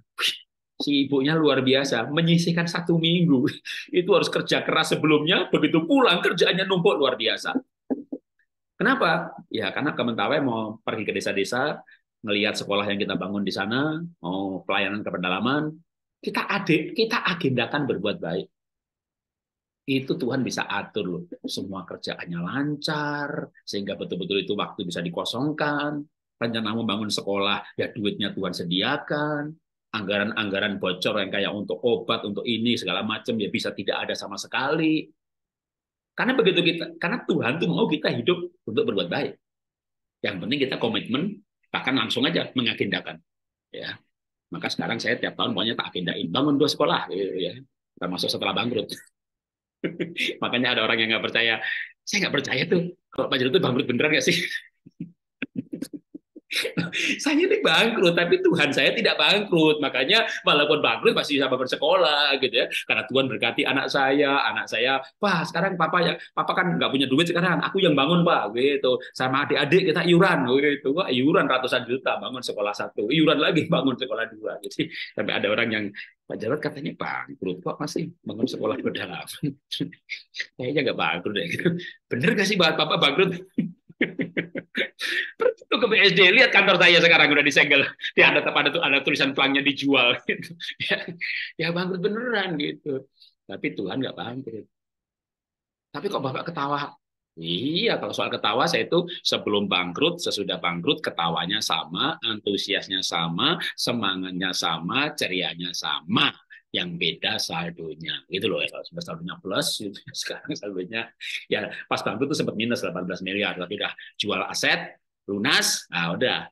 Sibuknya luar biasa, menyisihkan 1 minggu. Itu harus kerja keras sebelumnya, begitu pulang kerjaannya numpuk luar biasa. Kenapa? Ya karena ke Mentawai mau pergi ke desa-desa, ngelihat sekolah yang kita bangun di sana, mau pelayanan ke pedalaman, kita agendakan berbuat baik. Itu Tuhan bisa atur loh. Semua kerjaannya lancar, sehingga betul-betul itu waktu bisa dikosongkan. Rencana membangun sekolah, ya duitnya Tuhan sediakan. Anggaran-anggaran bocor yang kayak untuk obat, untuk ini, segala macam, ya bisa tidak ada sama sekali. Karena Tuhan tuh mau kita hidup untuk berbuat baik. Yang penting kita komitmen, bahkan langsung aja mengagendakan. Ya, maka sekarang saya tiap tahun pokoknya tak agendain bangun 2 sekolah, gitu ya. Termasuk setelah bangkrut. Makanya ada orang yang nggak percaya. Saya nggak percaya tuh kalau Pak Jero itu bangkrut beneran nggak sih? Saya ini bangkrut, tapi Tuhan saya tidak bangkrut. Makanya walaupun bangkrut masih bisa bangun sekolah gitu ya. Karena Tuhan berkati anak saya, Pak, sekarang papa kan nggak punya duit sekarang, aku yang bangun Pak, gitu. Sama adik-adik kita iuran, gitu. Wah, iuran ratusan juta bangun sekolah 1, iuran lagi bangun sekolah 2. Gitu. Sampai ada orang yang Pak Jarod katanya bangkrut, kok masih bangun sekolah pedalaman? Kayaknya nggak bangkrut deh. Gitu. Bener gak sih Papa bangkrut? Itu ke BSD, lihat kantor saya sekarang udah disegel. Dia ada tulisan pelangnya dijual gitu. Ya bangkrut beneran gitu. Tapi Tuhan nggak bangkrut. Tapi kok Bapak ketawa? Iya, kalau soal ketawa saya itu sebelum bangkrut, sesudah bangkrut ketawanya sama, antusiasnya sama, semangatnya sama, cerianya sama. Yang beda saldonya. Gitu loh ya, kalau saldonya plus, gitu. Sekarang saldonya ya pas bangkrut itu sempat minus 18 miliar, tapi udah jual aset, lunas, nah udah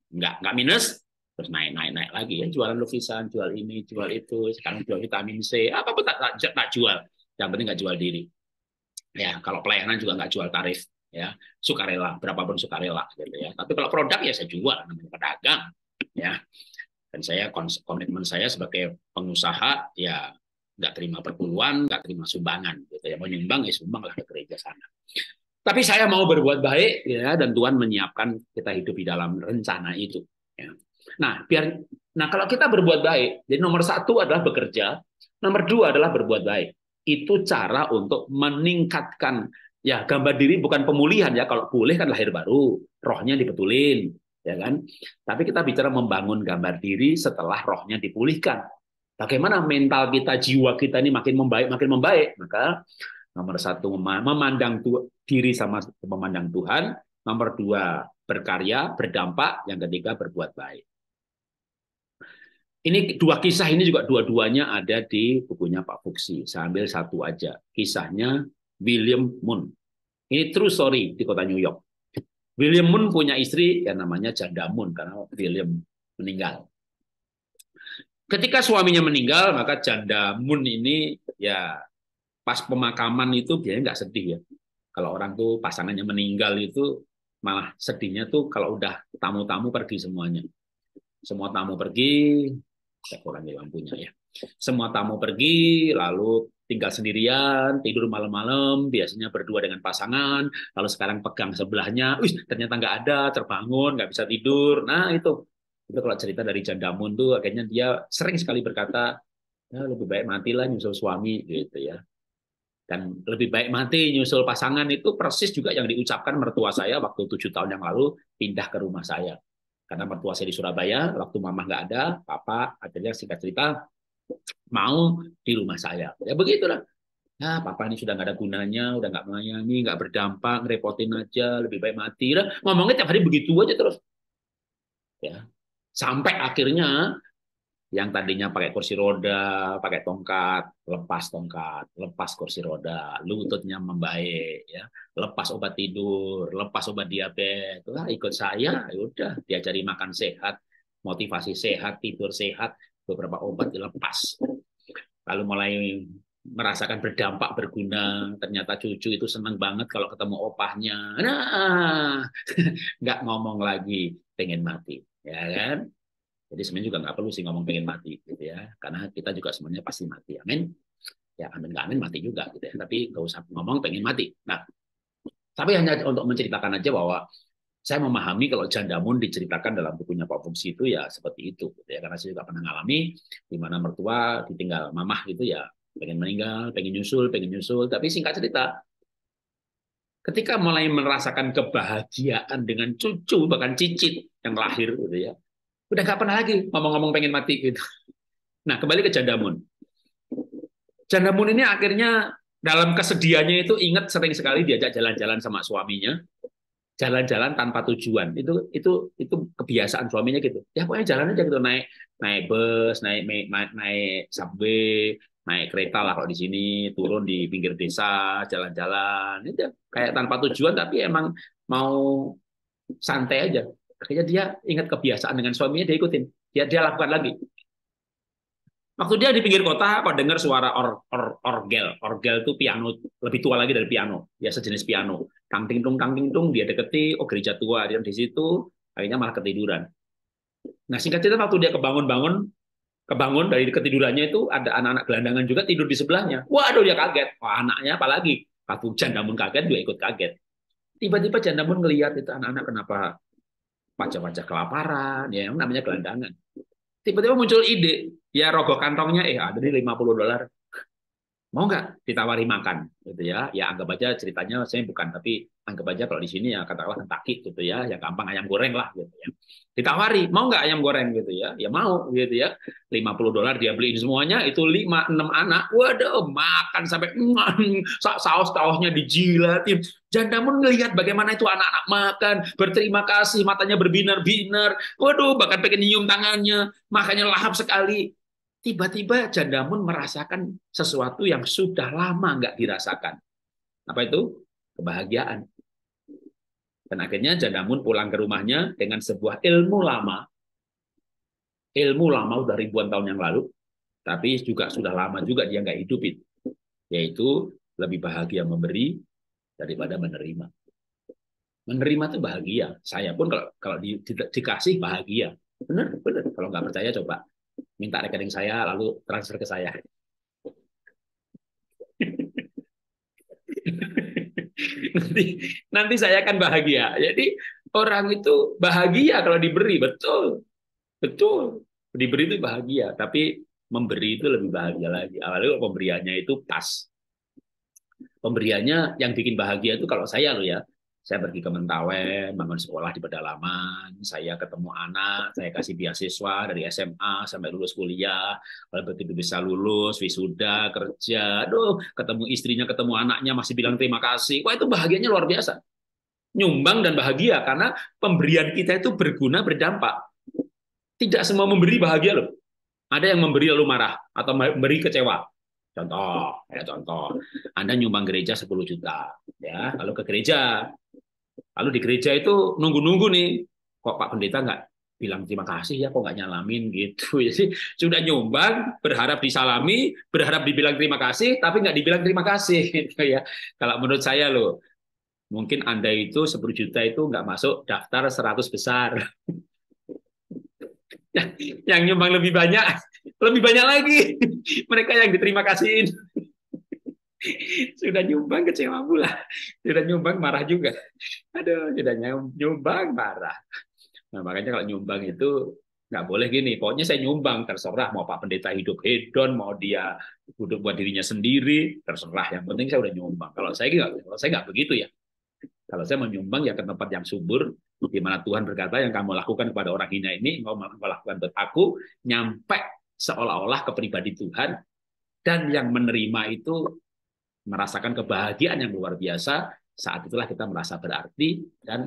nggak minus, terus naik lagi ya, jualan lukisan, jual ini, jual itu, sekarang jual vitamin C, apa pun tak jual, yang penting nggak jual diri. Ya kalau pelayanan juga nggak jual tarif, ya sukarela, berapapun sukarela, gitu ya. Tapi kalau produk ya saya jual, namanya pedagang, ya. Dan saya komitmen saya sebagai pengusaha ya nggak terima perpuluhan, nggak terima sumbangan, gitu ya. Mau nyumbang ya sumbang lah ke gereja sana. Tapi saya mau berbuat baik, ya, dan Tuhan menyiapkan kita hidup di dalam rencana itu. Ya. Nah, kalau kita berbuat baik, jadi nomor satu adalah bekerja, nomor dua adalah berbuat baik. Itu cara untuk meningkatkan, ya, gambar diri bukan pemulihan, ya. Kalau boleh kan lahir baru, rohnya dibetulin, ya kan. Tapi kita bicara membangun gambar diri setelah rohnya dipulihkan. Bagaimana mental kita, jiwa kita ini makin membaik. Maka nomor satu memandang diri sama memandang Tuhan, nomor dua berkarya, berdampak, yang ketiga berbuat baik. Ini dua kisah ini juga dua-duanya ada di bukunya Pak Fuksi. Saya ambil satu aja. Kisahnya William Moon. Ini true story di kota New York. William Moon punya istri yang namanya Janda Moon karena William meninggal. Ketika suaminya meninggal, maka Janda Moon ini ya pas pemakaman itu biasanya nggak sedih ya. Kalau orang tuh pasangannya meninggal itu malah sedihnya tuh kalau udah tamu-tamu pergi semuanya. Semua tamu pergi, saya kurangi lampunya ya. Semua tamu pergi, lalu tinggal sendirian, tidur malam-malam, biasanya berdua dengan pasangan, lalu sekarang pegang sebelahnya, ternyata nggak ada, terbangun, nggak bisa tidur. Nah, itu kalau cerita dari Jandamun tuh, akhirnya dia sering sekali berkata, ya, lebih baik matilah nyusul suami, gitu ya. Dan lebih baik mati nyusul pasangan itu persis juga yang diucapkan mertua saya waktu 7 tahun yang lalu pindah ke rumah saya. Karena mertua saya di Surabaya, waktu mama nggak ada, papa akhirnya singkat cerita mau di rumah saya. Ya begitulah. Nah, papa ini sudah nggak ada gunanya, udah nggak menyayangi, nggak berdampak, ngerepotin aja, lebih baik mati. Lah, ngomongnya tiap hari begitu aja terus. Ya, sampai akhirnya yang tadinya pakai kursi roda, pakai tongkat, lepas kursi roda, lututnya membaik, ya, lepas obat tidur, lepas obat diabetes, lah ikut saya, ya udah diajari makan sehat, motivasi sehat, tidur sehat, beberapa obat dilepas. Lalu mulai merasakan berdampak berguna, ternyata cucu itu senang banget kalau ketemu opahnya. Nah, nggak ngomong lagi pengen mati, ya kan? Jadi sebenarnya juga nggak perlu sih ngomong pengen mati gitu ya, karena kita juga sebenarnya pasti mati. Amin. Ya amin nggak amin mati juga gitu ya. Tapi nggak usah ngomong pengen mati. Nah, tapi hanya untuk menceritakan aja bahwa saya memahami kalau Jandamun diceritakan dalam bukunya Pak Fungsi itu ya seperti itu gitu ya, karena saya juga pernah ngalami di mana mertua ditinggal mamah gitu ya, pengen meninggal, pengen nyusul, tapi singkat cerita ketika mulai merasakan kebahagiaan dengan cucu bahkan cicit yang lahir gitu ya, udah nggak pernah lagi ngomong-ngomong pengen mati gitu. Nah, kembali ke Jandamun. Jandamun ini akhirnya dalam kesedihannya itu ingat sering sekali diajak jalan-jalan sama suaminya, jalan-jalan tanpa tujuan. Itu kebiasaan suaminya gitu. Ya pokoknya jalan aja gitu, naik naik bus, naik subway, naik kereta lah kalau di sini, turun di pinggir desa, jalan-jalan. Itu kayak tanpa tujuan tapi emang mau santai aja. Akhirnya dia ingat kebiasaan dengan suaminya, dia ikutin. Dia lakukan lagi. Waktu dia di pinggir kota, kok dengar suara orgel. Orgel itu piano, lebih tua lagi dari piano. Ya sejenis piano. Tang ting tung, dia deketi, oh gereja tua. Dia di situ, akhirnya malah ketiduran. Nah singkat cerita waktu dia kebangun dari ketidurannya itu ada anak-anak gelandangan juga tidur di sebelahnya. Waduh dia kaget. Wah anaknya apalagi. Waktu Jandamun kaget, juga ikut kaget. Tiba-tiba Jandamun ngelihat itu anak-anak kenapa wajah-wajah kelaparan, ya namanya gelandangan. Tiba-tiba muncul ide, ya rogoh kantongnya, ada nih $50, mau nggak ditawari makan, gitu ya? Ya anggap aja ceritanya saya bukan, tapi anggap aja kalau di sini ya katakanlah Kentucky gitu ya, yang gampang ayam goreng lah gitu ya. Ditawari, mau nggak ayam goreng gitu ya? Ya mau gitu ya. $50 dia beliin semuanya, itu 5-6 anak, waduh makan sampai saus-sausnya dijilatin. Jandamun ngelihat bagaimana itu anak-anak makan, berterima kasih, matanya berbinar-binar, waduh bahkan pengen nyium tangannya, makanya lahap sekali. Tiba-tiba Jandamun merasakan sesuatu yang sudah lama nggak dirasakan. Apa itu? Kebahagiaan. Dan akhirnya Jandamun pulang ke rumahnya dengan sebuah ilmu lama udah ribuan tahun yang lalu, tapi juga sudah lama juga dia nggak hidupin, yaitu lebih bahagia memberi daripada menerima. Menerima itu bahagia. Saya pun kalau dikasih bahagia. Benar, benar. Kalau nggak percaya coba minta rekening saya lalu transfer ke saya. nanti nanti saya akan bahagia. Jadi orang itu bahagia kalau diberi, betul, betul. Diberi itu bahagia, tapi memberi itu lebih bahagia lagi. Apalagi kalau pemberiannya itu pas. Pemberiannya yang bikin bahagia itu kalau saya loh ya, saya pergi ke Mentawai, bangun sekolah di pedalaman, saya ketemu anak, saya kasih beasiswa dari SMA sampai lulus kuliah, kalau begitu bisa lulus, wisuda, kerja, aduh, ketemu istrinya, ketemu anaknya, masih bilang terima kasih. Wah, itu bahagianya luar biasa. Nyumbang dan bahagia, karena pemberian kita itu berguna, berdampak. Tidak semua memberi bahagia loh. Ada yang memberi lalu marah, atau memberi kecewa. Contoh, Anda nyumbang gereja 10 juta, ya, lalu ke gereja, lalu di gereja itu nunggu-nunggu nih, kok Pak Pendeta nggak bilang terima kasih ya, kok nggak nyalamin gitu. Jadi sudah nyumbang, berharap disalami, berharap dibilang terima kasih, tapi nggak dibilang terima kasih, gitu ya. Kalau menurut saya loh, mungkin Anda itu 10 juta itu nggak masuk daftar 100 besar. Yang nyumbang lebih banyak lagi. Mereka yang diterima kasihin. Sudah nyumbang kecewa pula, sudah nyumbang marah juga, aduh, sudah nyumbang marah. Nah, makanya kalau nyumbang itu nggak boleh gini, pokoknya saya nyumbang, terserah mau Pak Pendeta hidup hedon, mau dia hidup buat dirinya sendiri, terserah, yang penting saya udah nyumbang. Kalau saya nggak begitu ya. Kalau saya mau nyumbang ya ke tempat yang subur, di mana Tuhan berkata yang kamu lakukan kepada orang hina ini, kamu lakukan buat aku, nyampe seolah-olah ke pribadi Tuhan, dan yang menerima itu merasakan kebahagiaan yang luar biasa. Saat itulah kita merasa berarti dan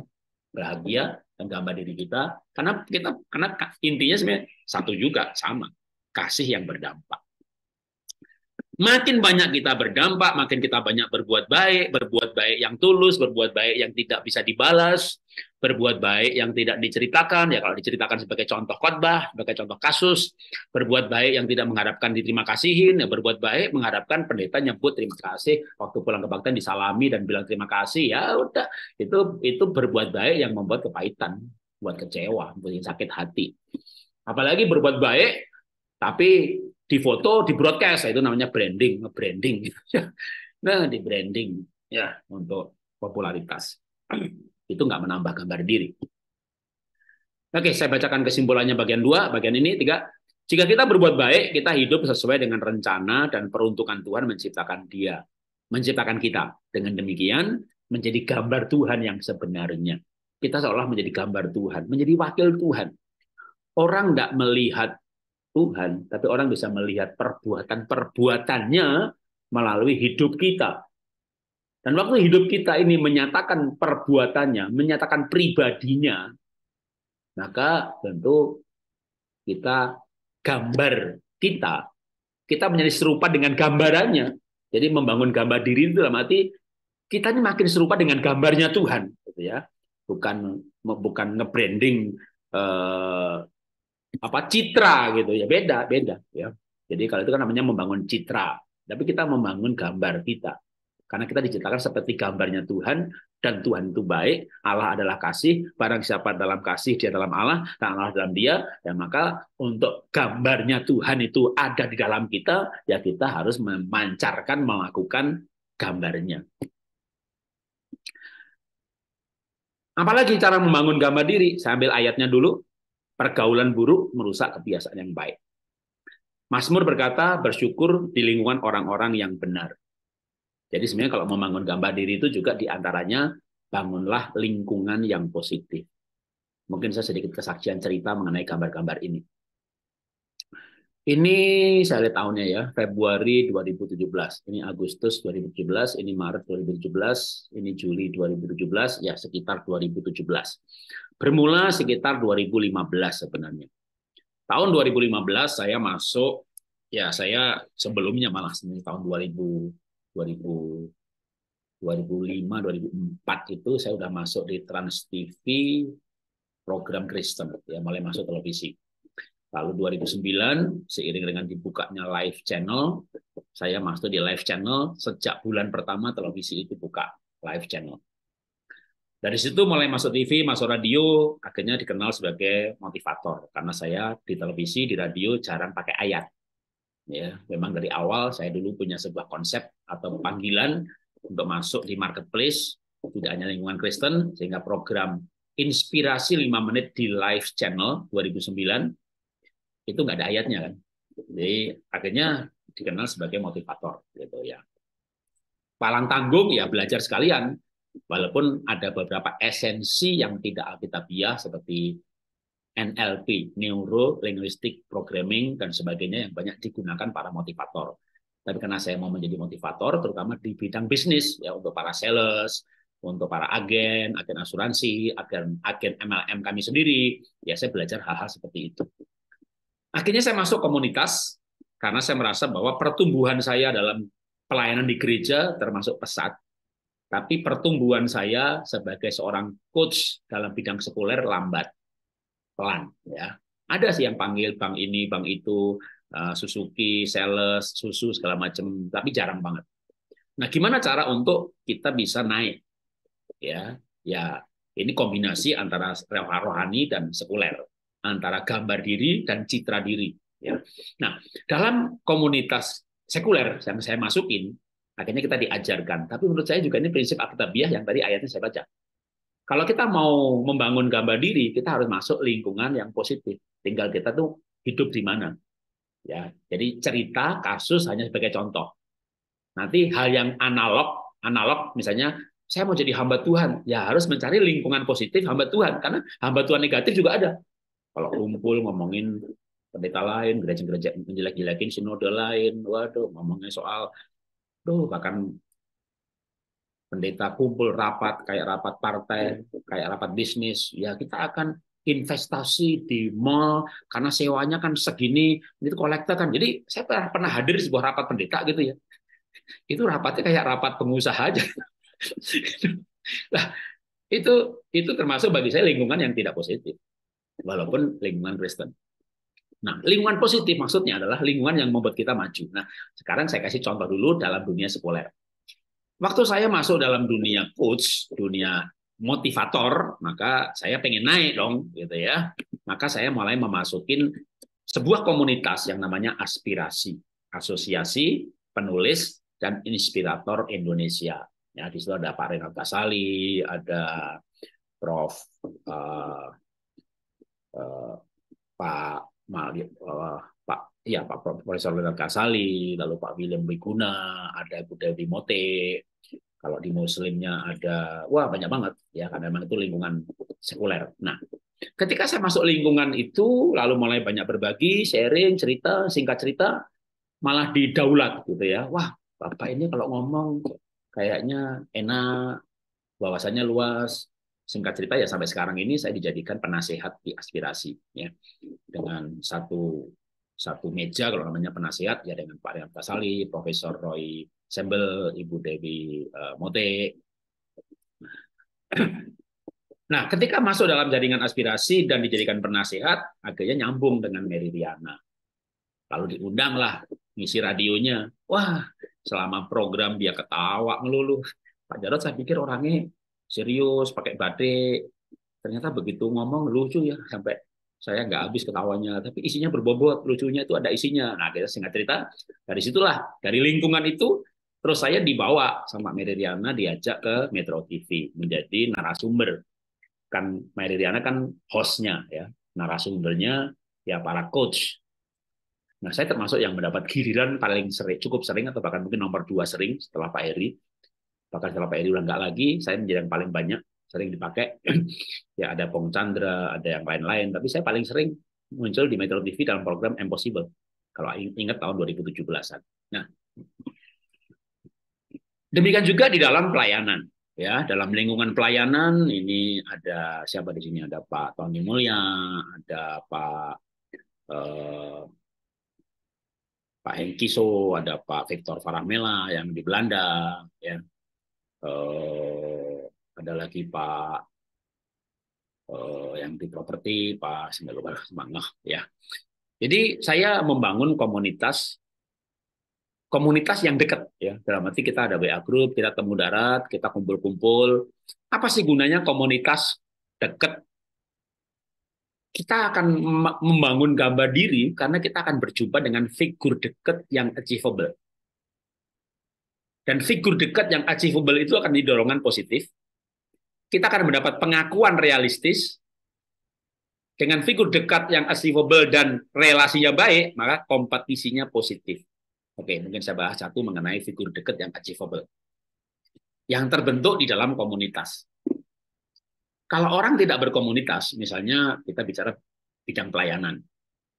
bahagia dan gambar diri kita, karena intinya sebenarnya satu juga, sama, kasih yang berdampak. Makin banyak kita berdampak, makin kita banyak berbuat baik yang tulus, berbuat baik yang tidak bisa dibalas, berbuat baik yang tidak diceritakan, ya kalau diceritakan sebagai contoh khotbah, sebagai contoh kasus, berbuat baik yang tidak mengharapkan diterima kasihin, ya berbuat baik mengharapkan pendeta nyebut terima kasih, waktu pulang kebaktian disalami dan bilang terima kasih, ya udah, itu berbuat baik yang membuat kepahitan, buat kecewa, buat sakit hati. Apalagi berbuat baik tapi di foto, di broadcast, itu namanya branding, nge-branding. Nah, di branding ya untuk popularitas. Itu nggak menambah gambar diri. Oke, saya bacakan kesimpulannya bagian 2, bagian ini 3. Jika kita berbuat baik, kita hidup sesuai dengan rencana dan peruntukan Tuhan menciptakan dia, menciptakan kita. Dengan demikian, menjadi gambar Tuhan yang sebenarnya. Kita seolah menjadi gambar Tuhan, menjadi wakil Tuhan. Orang nggak melihat Tuhan, tapi orang bisa melihat perbuatan-perbuatannya melalui hidup kita. Dan waktu hidup kita ini menyatakan perbuatannya, menyatakan pribadinya, maka tentu kita gambar kita menjadi serupa dengan gambarannya. Jadi membangun gambar diri itu dalam arti kita ini makin serupa dengan gambarnya Tuhan, gitu ya. Bukan nge-branding eh, citra gitu ya, beda ya. Jadi kalau itu kan namanya membangun citra, tapi kita membangun gambar kita, karena kita diciptakan seperti gambarnya Tuhan, dan Tuhan itu baik, Allah adalah kasih, barang siapa dalam kasih dia dalam Allah dan Allah dalam dia, ya maka untuk gambarnya Tuhan itu ada di dalam kita, ya kita harus memancarkan, melakukan gambarnya. Apalagi cara membangun gambar diri, saya ambil ayatnya dulu. Pergaulan buruk merusak kebiasaan yang baik. Mazmur berkata, bersyukur di lingkungan orang-orang yang benar. Jadi sebenarnya kalau membangun gambar diri itu juga diantaranya bangunlah lingkungan yang positif. Mungkin saya sedikit kesaksian cerita mengenai gambar-gambar ini. Ini saya lihat tahunnya ya, Februari 2017. Ini Agustus 2017, ini Maret 2017, ini Juli 2017, ya sekitar 2017. Bermula sekitar 2015 sebenarnya. Tahun 2015 saya masuk, ya saya sebelumnya malah tahun 2000, 2005, 2004 itu saya udah masuk di Trans TV program Kristen, ya mulai masuk televisi. Lalu 2009 seiring dengan dibukanya live channel, saya masuk di live channel sejak bulan pertama televisi itu buka live channel. Dari situ mulai masuk TV, masuk radio, akhirnya dikenal sebagai motivator karena saya di televisi, di radio jarang pakai ayat. Ya, memang dari awal saya dulu punya sebuah konsep atau panggilan untuk masuk di marketplace, tidak hanya lingkungan Kristen, sehingga program Inspirasi 5 Menit di Live Channel 2009 itu nggak ada ayatnya kan. Jadi akhirnya dikenal sebagai motivator gitu ya. Palang tanggung ya belajar sekalian, walaupun ada beberapa esensi yang tidak alkitabiah seperti NLP, Neuro Linguistic Programming dan sebagainya yang banyak digunakan para motivator. Tapi karena saya mau menjadi motivator, terutama di bidang bisnis ya, untuk para sales, untuk para agen, agen asuransi, agen MLM kami sendiri, ya saya belajar hal-hal seperti itu. Akhirnya saya masuk komunitas karena saya merasa bahwa pertumbuhan saya dalam pelayanan di gereja termasuk pesat, tapi pertumbuhan saya sebagai seorang coach dalam bidang sekuler lambat, pelan ya. Ada sih yang panggil bank ini, bank itu, Suzuki, sales, susu segala macam, tapi jarang banget. Nah, gimana cara untuk kita bisa naik ya? Ya, ini kombinasi antara rohani dan sekuler, antara gambar diri dan citra diri ya. Nah, dalam komunitas sekuler yang saya masukin, akhirnya kita diajarkan. Tapi menurut saya juga ini prinsip Alkitabiah yang tadi ayatnya saya baca. Kalau kita mau membangun gambar diri, kita harus masuk lingkungan yang positif. Tinggal kita tuh hidup di mana. Ya, jadi cerita kasus hanya sebagai contoh. Nanti hal yang analog misalnya saya mau jadi hamba Tuhan, ya harus mencari lingkungan positif hamba Tuhan, karena hamba Tuhan negatif juga ada. Kalau kumpul ngomongin pendeta lain, gereja-gereja menjelek-jelekin sinode lain, waduh, ngomongnya soal, bahkan pendeta kumpul rapat kayak rapat partai, kayak rapat bisnis, ya kita akan investasi di mall karena sewanya kan segini, itu kolektor kan. Jadi saya pernah hadir di sebuah rapat pendeta gitu ya. Itu rapatnya kayak rapat pengusaha aja. Nah, itu termasuk bagi saya lingkungan yang tidak positif, walaupun lingkungan Kristen. Nah, lingkungan positif maksudnya adalah lingkungan yang membuat kita maju. Nah, sekarang saya kasih contoh dulu dalam dunia sekuler. Waktu saya masuk dalam dunia coach, dunia motivator, maka saya pengen naik dong, gitu ya. Maka saya mulai memasukin sebuah komunitas yang namanya Aspirasi, Asosiasi Penulis dan Inspirator Indonesia. Ya, di situ ada Pak Renald Kasali, ada Prof. Pak Pak ya Pak Profesor Renald Kasali, lalu Pak William Wiguna, ada Bu Dewi Mote. Kalau di Muslimnya ada, wah banyak banget ya, karena memang itu lingkungan sekuler. Nah, ketika saya masuk lingkungan itu, lalu mulai banyak berbagi, sharing, cerita, singkat cerita, malah didaulat gitu ya. Wah, Bapak ini kalau ngomong kayaknya enak, wawasannya luas. Singkat cerita ya sampai sekarang ini saya dijadikan penasehat di Aspirasi ya, dengan satu meja kalau namanya penasehat ya, dengan Pak Riam Kasali, Profesor Roy Sembel, Ibu Dewi Mote. Nah, ketika masuk dalam jaringan Aspirasi dan dijadikan penasehat, akhirnya nyambung dengan Mary Riana. Lalu diundanglah ngisi radionya. Wah, selama program dia ketawa melulu. Pak Jarod saya pikir orangnya serius, pakai batik. Ternyata begitu ngomong lucu ya, sampai saya nggak habis ketawanya. Tapi isinya berbobot, lucunya itu ada isinya. Nah, kita singkat cerita, dari situlah, dari lingkungan itu, terus saya dibawa sama Mary Riana, diajak ke Metro TV, menjadi narasumber. Kan Mary Riana kan hostnya, ya, narasumbernya ya para coach. Nah, saya termasuk yang mendapat giliran paling sering, cukup sering, atau bahkan mungkin nomor 2 sering setelah Pak Eri. Bahkan setelah Pak Eri udah nggak lagi, saya menjadi yang paling banyak sering dipakai. Ya ada Pong Chandra, ada yang lain-lain, tapi saya paling sering muncul di Metro TV dalam program Impossible. Kalau ingat tahun 2017-an. Nah, demikian juga di dalam pelayanan. Ya, dalam lingkungan pelayanan ini ada siapa di sini? Ada Pak Tony Mulya, ada Pak Hengkiso, ada Pak Victor Faramela yang di Belanda, ya. Ada lagi Pak yang di properti, Pak Semangat, ya. Jadi saya membangun komunitas yang dekat, ya. Dalam arti kita ada WA group, kita temu darat, kita kumpul-kumpul. Apa sih gunanya komunitas dekat? Kita akan membangun gambar diri karena kita akan berjumpa dengan figur dekat yang achievable. Dan figur dekat yang achievable itu akan didorongkan positif. Kita akan mendapat pengakuan realistis. Dengan figur dekat yang achievable dan relasinya baik, maka kompetisinya positif. Oke, mungkin saya bahas satu mengenai figur dekat yang achievable. Yang terbentuk di dalam komunitas. Kalau orang tidak berkomunitas, misalnya kita bicara bidang pelayanan,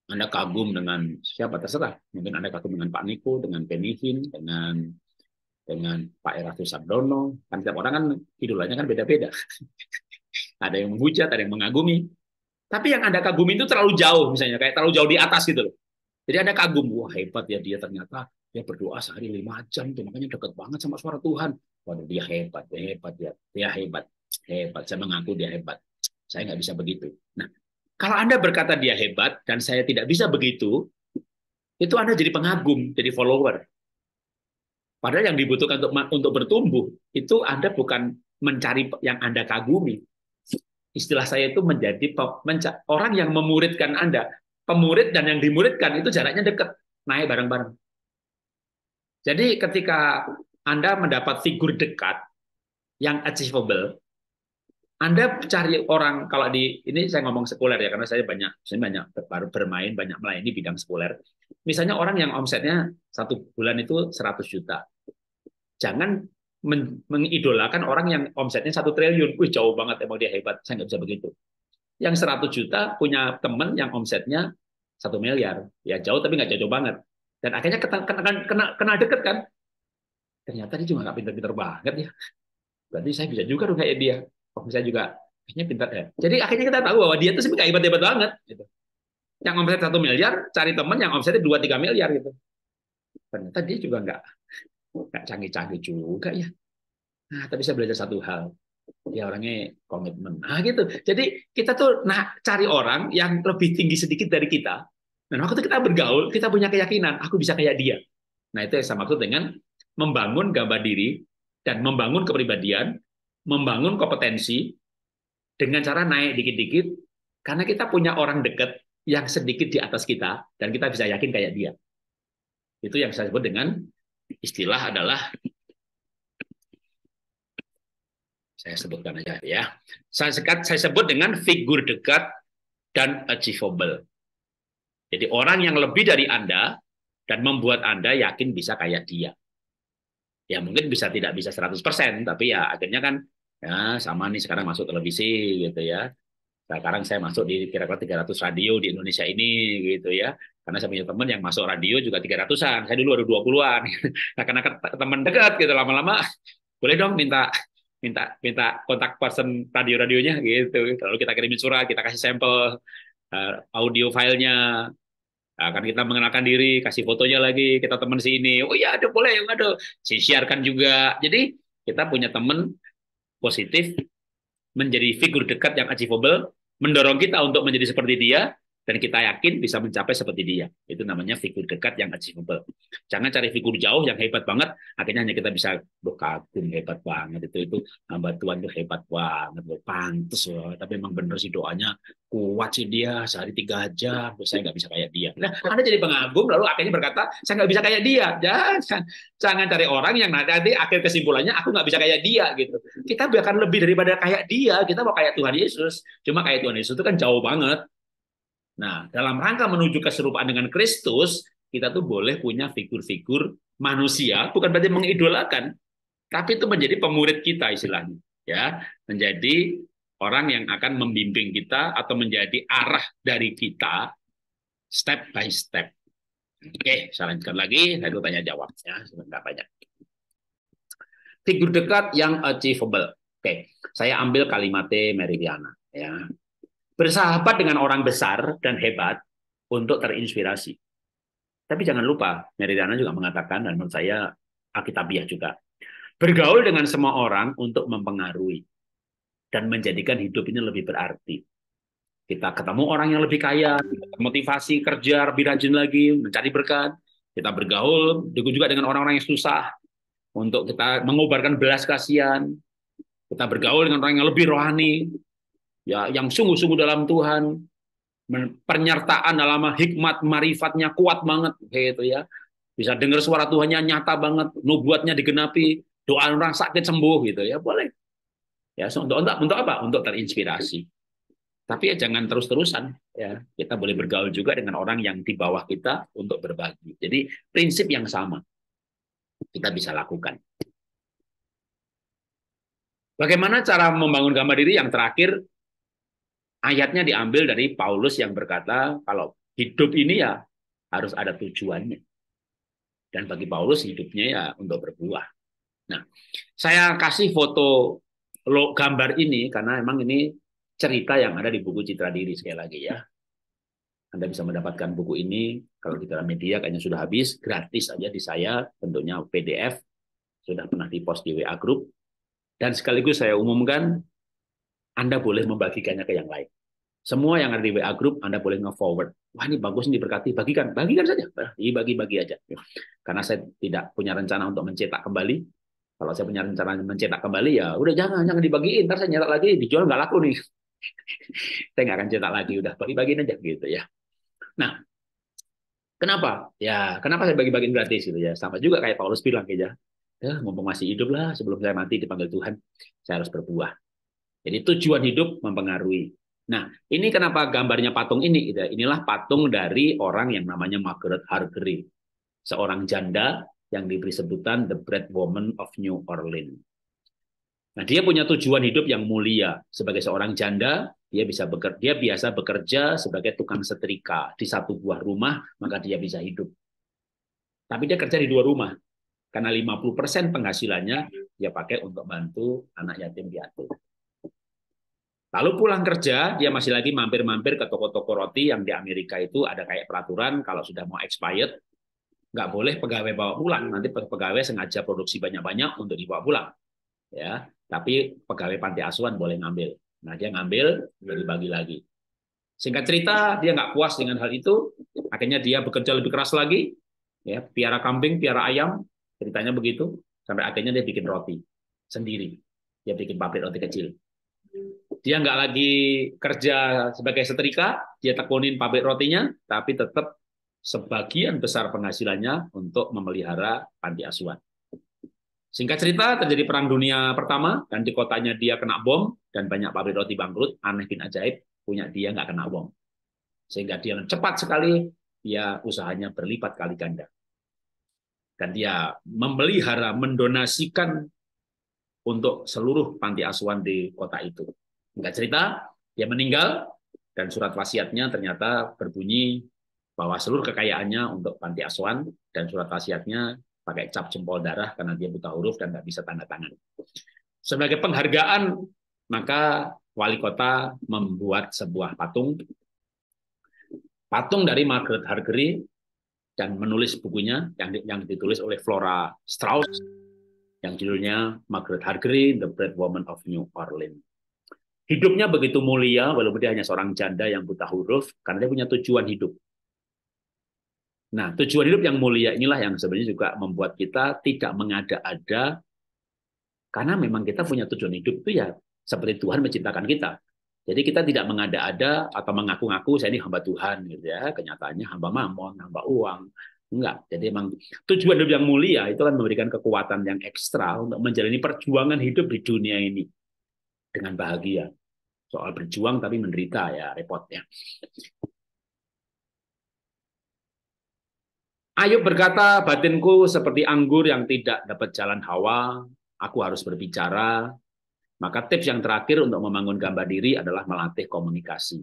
Anda kagum dengan siapa terserah. Mungkin Anda kagum dengan Pak Niko, dengan Benihin, dengan Pak Erastus Sabdono. Kan setiap orang kan idolanya kan beda-beda. Ada yang menghujat, ada yang mengagumi. Tapi yang Anda kagumi itu terlalu jauh, misalnya kayak terlalu jauh di atas gitu loh. Jadi Anda kagum, wah hebat ya dia, ternyata dia berdoa sehari 5 jam, tuh makanya dekat banget sama suara Tuhan. Waduh dia hebat, dia hebat, hebat. Saya mengaku dia hebat. Saya nggak bisa begitu. Nah, kalau Anda berkata dia hebat dan saya tidak bisa begitu, itu Anda jadi pengagum, jadi follower. Padahal yang dibutuhkan untuk bertumbuh itu Anda bukan mencari yang Anda kagumi. Istilah saya itu menjadi orang yang memuridkan Anda. Pemurid dan yang dimuridkan itu jaraknya dekat, naik bareng-bareng. Jadi ketika Anda mendapat figur dekat yang achievable, Anda cari orang, kalau di ini saya ngomong sekuler ya, karena saya banyak baru bermain, banyak melayani bidang sekuler. Misalnya orang yang omsetnya 1 bulan itu 100 juta. Jangan mengidolakan orang yang omsetnya 1 triliun. Wih, jauh banget, emang dia hebat. Saya nggak bisa begitu. Yang 100 juta punya teman yang omsetnya 1 miliar. Ya jauh, tapi nggak jauh banget. Dan akhirnya kena deket kan. Ternyata dia juga nggak pintar-pintar banget ya. Berarti saya bisa juga dong kayak dia. Oh, saya juga kayaknya pintar ya. Jadi akhirnya kita tahu bahwa dia tuh sebenarnya hebat-hebat banget. Gitu. Yang omset 1 miliar, cari teman yang omsetnya 2-3 miliar gitu. Ternyata dia juga nggak canggih-canggih juga ya. Nah, tapi saya belajar satu hal. Dia orangnya komitmen. Nah, gitu. Jadi kita tuh cari orang yang lebih tinggi sedikit dari kita. Dan waktu kita bergaul, kita punya keyakinan, aku bisa kayak dia. Nah, itu yang saya maksud dengan membangun gambar diri dan membangun kepribadian, membangun kompetensi dengan cara naik dikit-dikit, karena kita punya orang dekat yang sedikit di atas kita, dan kita bisa yakin kayak dia. Itu yang saya sebut dengan istilah adalah, saya sebutkan aja ya. Saya sebut dengan figur dekat dan achievable. Jadi orang yang lebih dari Anda dan membuat Anda yakin bisa kayak dia. Ya mungkin tidak bisa 100%, tapi ya akhirnya kan ya sama nih sekarang masuk televisi gitu ya. Sekarang saya masuk di kira-kira 300 radio di Indonesia ini gitu ya. Karena saya punya teman yang masuk radio juga 300-an. Saya dulu ada 20-an. Nah, karena teman dekat gitu lama-lama boleh dong minta minta minta kontak person radio-radionya gitu. Lalu kita kirimin surat, kita kasih sampel audio filenya. Nah, kan kita mengenalkan diri, kasih fotonya lagi, kita teman sini. Oh iya, ada boleh, yang ada. Siarkan juga. Jadi kita punya teman positif, menjadi figur dekat yang achievable, mendorong kita untuk menjadi seperti dia, dan kita yakin bisa mencapai seperti dia. Itu namanya figur dekat yang achievable. Jangan cari figur jauh yang hebat banget, akhirnya hanya kita bisa, loh kagum hebat banget, itu hamba Tuhan itu hebat banget, loh pantes loh, tapi emang bener sih doanya, kuat sih dia, sehari 3 jam, terus saya nggak bisa kayak dia. Nah, Anda jadi pengagum, lalu akhirnya berkata, saya nggak bisa kayak dia. Jangan cari orang yang nanti akhir kesimpulannya, aku nggak bisa kayak dia, gitu. Kita bahkan lebih daripada kayak dia, kita mau kayak Tuhan Yesus. Cuma kayak Tuhan Yesus itu kan jauh banget. Nah, dalam rangka menuju keserupaan dengan Kristus, kita tuh boleh punya figur-figur manusia, bukan berarti mengidolakan, tapi itu menjadi pemurid kita istilahnya, ya, menjadi orang yang akan membimbing kita atau menjadi arah dari kita step by step. Oke, saya lanjutkan lagi, lalu tanya jawab ya, sebentar banyak. Figur dekat yang achievable. Oke, saya ambil kalimatnya Meridiana, ya. Bersahabat dengan orang besar dan hebat untuk terinspirasi. Tapi jangan lupa, Meridiana juga mengatakan, dan menurut saya Alkitabiah juga, bergaul dengan semua orang untuk mempengaruhi dan menjadikan hidup ini lebih berarti. Kita ketemu orang yang lebih kaya, motivasi kerja lebih rajin lagi, mencari berkat. Kita bergaul juga dengan orang-orang yang susah untuk kita mengobarkan belas kasihan. Kita bergaul dengan orang yang lebih rohani, ya, yang sungguh-sungguh dalam Tuhan, penyertaan dalam hikmat marifatnya kuat banget gitu ya. Bisa dengar suara Tuhannya nyata banget, nubuatnya digenapi, doa orang sakit sembuh gitu ya boleh. Ya, untuk apa? Untuk terinspirasi. Tapi ya jangan terus-terusan ya. Kita boleh bergaul juga dengan orang yang di bawah kita untuk berbagi. Jadi prinsip yang sama kita bisa lakukan. Bagaimana cara membangun gambar diri? Yang terakhir, ayatnya diambil dari Paulus yang berkata kalau hidup ini ya harus ada tujuannya. Dan bagi Paulus hidupnya ya untuk berbuah. Nah, saya kasih foto gambar ini karena emang ini cerita yang ada di buku Citra Diri sekali lagi ya. Anda bisa mendapatkan buku ini kalau di dalam media kayaknya sudah habis, gratis aja di saya, bentuknya PDF, sudah pernah di-post di WA Group. Dan sekaligus saya umumkan, Anda boleh membagikannya ke yang lain. Semua yang ada di WA Group, Anda boleh nge-forward. Wah ini bagus, ini diberkati, bagikan saja. Bagi-bagi aja. Karena saya tidak punya rencana untuk mencetak kembali. Kalau saya punya rencana mencetak kembali, ya udah jangan dibagiin. Ntar saya nyetak lagi, dijual nggak laku nih. Saya nggak akan cetak lagi, udah bagi-bagiin aja gitu ya. Nah, kenapa? Ya, kenapa saya bagi-bagiin gratis gitu ya? Sama juga kayak Paulus bilang ya. Ya, mumpung masih hidup lah, sebelum saya mati dipanggil Tuhan, saya harus berbuah. Jadi tujuan hidup mempengaruhi. Nah, ini kenapa gambarnya patung ini? Gitu. Inilah patung dari orang yang namanya Margaret Hargreaves, seorang janda yang diberi sebutan The Bread Woman of New Orleans. Nah, dia punya tujuan hidup yang mulia. Sebagai seorang janda, dia biasa bekerja sebagai tukang setrika di satu buah rumah, maka dia bisa hidup. Tapi dia kerja di dua rumah. Karena 50% penghasilannya dia pakai untuk bantu anak yatim piatu. Lalu pulang kerja, dia masih lagi mampir-mampir ke toko-toko roti yang di Amerika itu ada kayak peraturan kalau sudah mau expired, nggak boleh pegawai bawa pulang. Nanti pegawai sengaja produksi banyak-banyak untuk dibawa pulang. Ya, tapi pegawai panti asuhan boleh ngambil. Nah, dia ngambil, dia dibagi lagi. Singkat cerita, dia nggak puas dengan hal itu, akhirnya dia bekerja lebih keras lagi, ya, piara kambing, piara ayam, ceritanya begitu, sampai akhirnya dia bikin roti sendiri. Dia bikin pabrik roti kecil. Dia nggak lagi kerja sebagai setrika, dia tekunin pabrik rotinya, tapi tetap sebagian besar penghasilannya untuk memelihara panti asuhan. Singkat cerita, terjadi Perang Dunia Pertama, dan di kotanya dia kena bom, dan banyak pabrik roti bangkrut, aneh bin ajaib, punya dia nggak kena bom. Sehingga dia cepat sekali, dia usahanya berlipat kali ganda. Dan dia memelihara, mendonasikan untuk seluruh panti asuhan di kota itu. Singkat cerita, dia meninggal, dan surat wasiatnya ternyata berbunyi bahwa seluruh kekayaannya untuk panti asuhan, dan surat wasiatnya pakai cap jempol darah karena dia buta huruf dan nggak bisa tanda tangan. Sebagai penghargaan, maka wali kota membuat sebuah patung dari Margaret Hargreaves dan menulis bukunya yang ditulis oleh Flora Strauss yang judulnya Margaret Hargreaves, The Bread Woman of New Orleans. Hidupnya begitu mulia, walaupun dia hanya seorang janda yang buta huruf, karena dia punya tujuan hidup. Nah, tujuan hidup yang mulia inilah yang sebenarnya juga membuat kita tidak mengada-ada, karena memang kita punya tujuan hidup itu ya seperti Tuhan menciptakan kita. Jadi kita tidak mengada-ada atau mengaku-ngaku saya ini hamba Tuhan gitu ya, kenyataannya hamba mamon, hamba uang. Enggak. Jadi memang tujuan hidup yang mulia itu kan memberikan kekuatan yang ekstra untuk menjalani perjuangan hidup di dunia ini dengan bahagia. Soal berjuang tapi menderita ya repotnya. Ayub berkata, batinku seperti anggur yang tidak dapat jalan hawa, aku harus berbicara. Maka tips yang terakhir untuk membangun gambar diri adalah melatih komunikasi.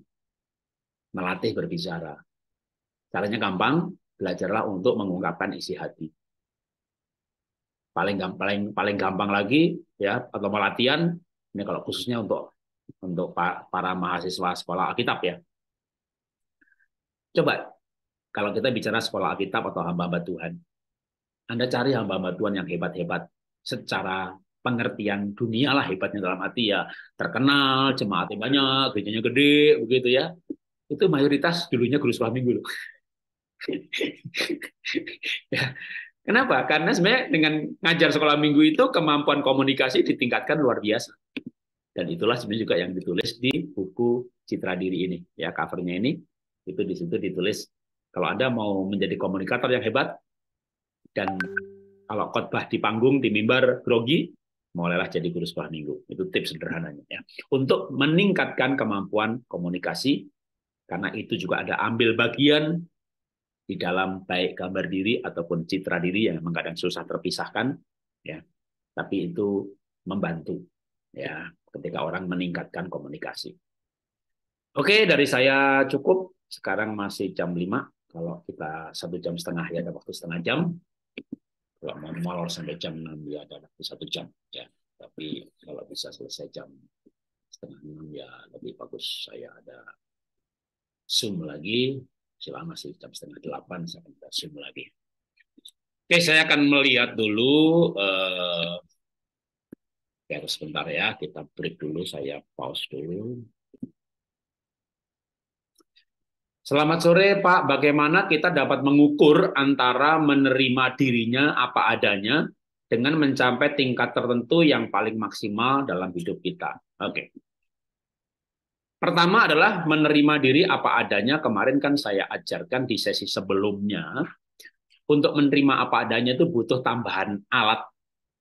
Melatih berbicara. Caranya gampang, belajarlah untuk mengungkapkan isi hati. Paling gampang lagi ya atau pelatihan ini kalau khususnya untuk para mahasiswa sekolah Alkitab ya. Coba kalau kita bicara sekolah Alkitab atau hamba-hamba Tuhan, Anda cari hamba-hamba Tuhan yang hebat-hebat secara pengertian dunia lah hebatnya dalam arti ya terkenal, jemaatnya banyak, gerejanya gede, begitu ya. Itu mayoritas dulunya guru sekolah minggu loh. Ya. Kenapa? Karena sebenarnya dengan ngajar sekolah minggu itu kemampuan komunikasi ditingkatkan luar biasa. Dan itulah sebenarnya juga yang ditulis di buku Citra Diri ini. Ya, covernya ini itu di situ ditulis kalau Anda mau menjadi komunikator yang hebat, Dan kalau khotbah di panggung, di mimbar, grogi, mulailah jadi guru sekolah minggu. Itu tips sederhananya ya. Untuk meningkatkan kemampuan komunikasi, karena itu juga ada ambil bagian di dalam baik gambar diri ataupun citra diri yang memang kadang susah terpisahkan, ya. Tapi itu membantu, ya, ketika orang meningkatkan komunikasi. Oke, dari saya cukup. Sekarang masih jam 5. Kalau kita 1,5 jam ya ada waktu setengah jam. Kalau mau molor sampai jam 6 ya ada waktu 1 jam. Ya. Tapi kalau bisa selesai jam setengah 6 ya lebih bagus. Saya ada Zoom lagi. Selama masih jam setengah 8 saya akan Zoom lagi. Oke, saya akan melihat dulu. Ya, sebentar ya, kita break dulu. Saya pause dulu. Selamat sore Pak, bagaimana kita dapat mengukur antara menerima dirinya apa adanya dengan mencapai tingkat tertentu yang paling maksimal dalam hidup kita? Oke. Pertama adalah menerima diri apa adanya. Kemarin kan saya ajarkan di sesi sebelumnya, untuk menerima apa adanya itu butuh tambahan alat,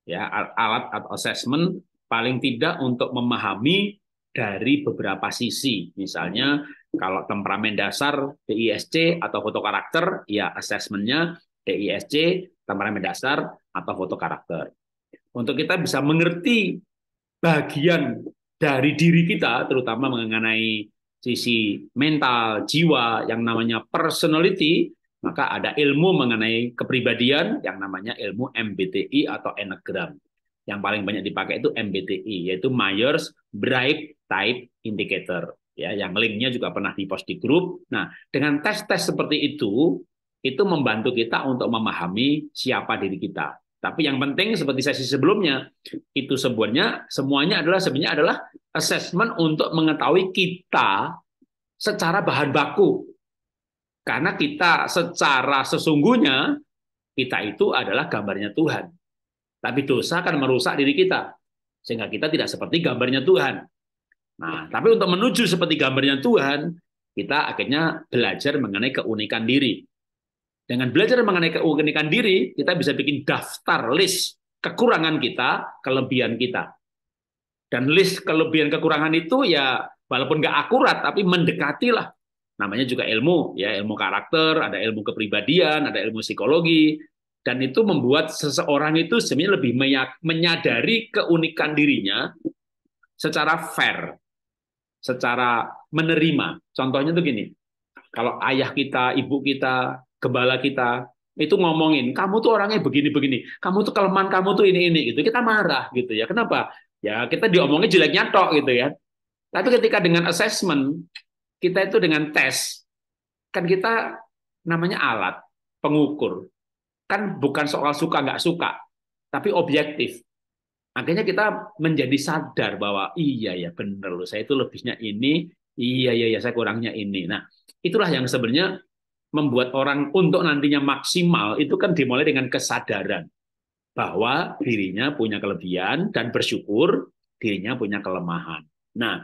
ya, alat atau assessment paling tidak untuk memahami dari beberapa sisi. Misalnya kalau temperamen dasar DISC atau foto karakter, ya assessmentnya DISC, temperamen dasar atau foto karakter. Untuk kita bisa mengerti bagian dari diri kita, terutama mengenai sisi mental, jiwa, yang namanya personality, maka ada ilmu mengenai kepribadian yang namanya ilmu MBTI atau Enneagram. Yang paling banyak dipakai itu MBTI, yaitu Myers-Briggs Type Indicator. Ya, yang linknya juga pernah dipost di grup. Nah, dengan tes-tes seperti itu membantu kita untuk memahami siapa diri kita. Tapi yang penting seperti sesi sebelumnya, itu semuanya sebenarnya adalah assessment untuk mengetahui kita secara bahan baku. Karena kita secara sesungguhnya, kita itu adalah gambarnya Tuhan. Tapi dosa akan merusak diri kita. Sehingga kita tidak seperti gambarnya Tuhan. Nah, tapi untuk menuju seperti gambarnya Tuhan, kita akhirnya belajar mengenai keunikan diri. Dengan belajar mengenai keunikan diri, kita bisa bikin daftar list kekurangan kita, kelebihan kita. Dan list kelebihan kekurangan itu ya walaupun nggak akurat, tapi mendekatilah. Namanya juga ilmu, ya, ilmu karakter, ada ilmu kepribadian, ada ilmu psikologi, dan itu membuat seseorang itu sebenarnya lebih menyadari keunikan dirinya secara fair, secara menerima. Contohnya tuh gini, kalau ayah kita, ibu kita, gembala kita itu ngomongin, kamu tuh orangnya begini-begini, kamu tuh kelemahan kamu tuh ini gitu, kita marah gitu ya. Kenapa? Ya kita diomongin jeleknya tok gitu ya. Tapi ketika dengan assessment, kita itu dengan tes, kan kita namanya alat pengukur, kan bukan soal suka nggak suka, tapi objektif. Akhirnya kita menjadi sadar bahwa iya ya bener loh, saya itu lebihnya ini, iya ya saya kurangnya ini. Nah, itulah yang sebenarnya membuat orang untuk nantinya maksimal itu kan dimulai dengan kesadaran bahwa dirinya punya kelebihan dan bersyukur dirinya punya kelemahan. Nah,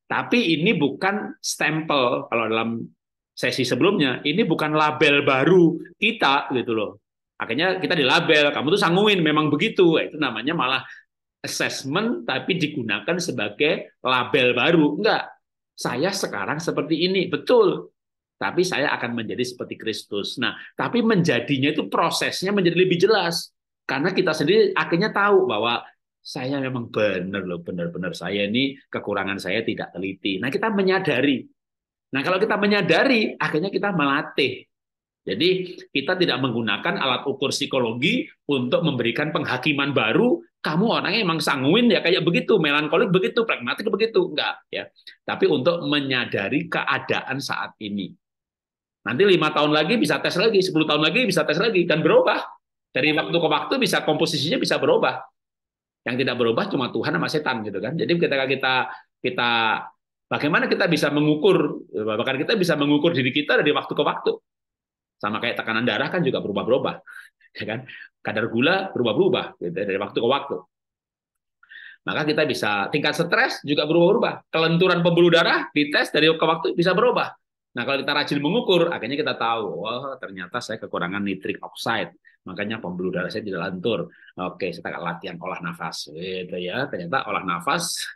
tapi ini bukan stempel kalau dalam sesi sebelumnya, ini bukan label baru kita gitu loh. Akhirnya kita dilabel, kamu tuh sanguin, memang begitu. Itu namanya malah assessment tapi digunakan sebagai label baru. Enggak, saya sekarang seperti ini, betul. Tapi saya akan menjadi seperti Kristus. Nah, tapi menjadinya itu prosesnya menjadi lebih jelas. Karena kita sendiri akhirnya tahu bahwa saya memang benar loh, benar-benar saya ini kekurangan saya tidak teliti. Nah, kita menyadari. Nah, kalau kita menyadari, akhirnya kita melatih. Jadi kita tidak menggunakan alat ukur psikologi untuk memberikan penghakiman baru. Kamu orangnya emang sanguin ya kayak begitu, melankolik begitu, pragmatik begitu, enggak ya. Tapi untuk menyadari keadaan saat ini. Nanti 5 tahun lagi bisa tes lagi, 10 tahun lagi bisa tes lagi, dan berubah. Dari waktu ke waktu bisa komposisinya bisa berubah. Yang tidak berubah cuma Tuhan sama setan gitu kan. Jadi ketika kita bagaimana kita bisa mengukur, bahkan kita bisa mengukur diri kita dari waktu ke waktu. Sama kayak tekanan darah kan juga berubah-berubah, ya kan? Kadar gula berubah-berubah gitu, dari waktu ke waktu. Maka kita bisa tingkat stres juga berubah-berubah. Kelenturan pembuluh darah dites dari ke waktu bisa berubah. Nah, kalau kita rajin mengukur, akhirnya kita tahu, oh ternyata saya kekurangan nitric oxide. makanya pembuluh darah saya tidak lentur. Oke, saya latihan olah nafas, gitu ya. Ternyata olah nafas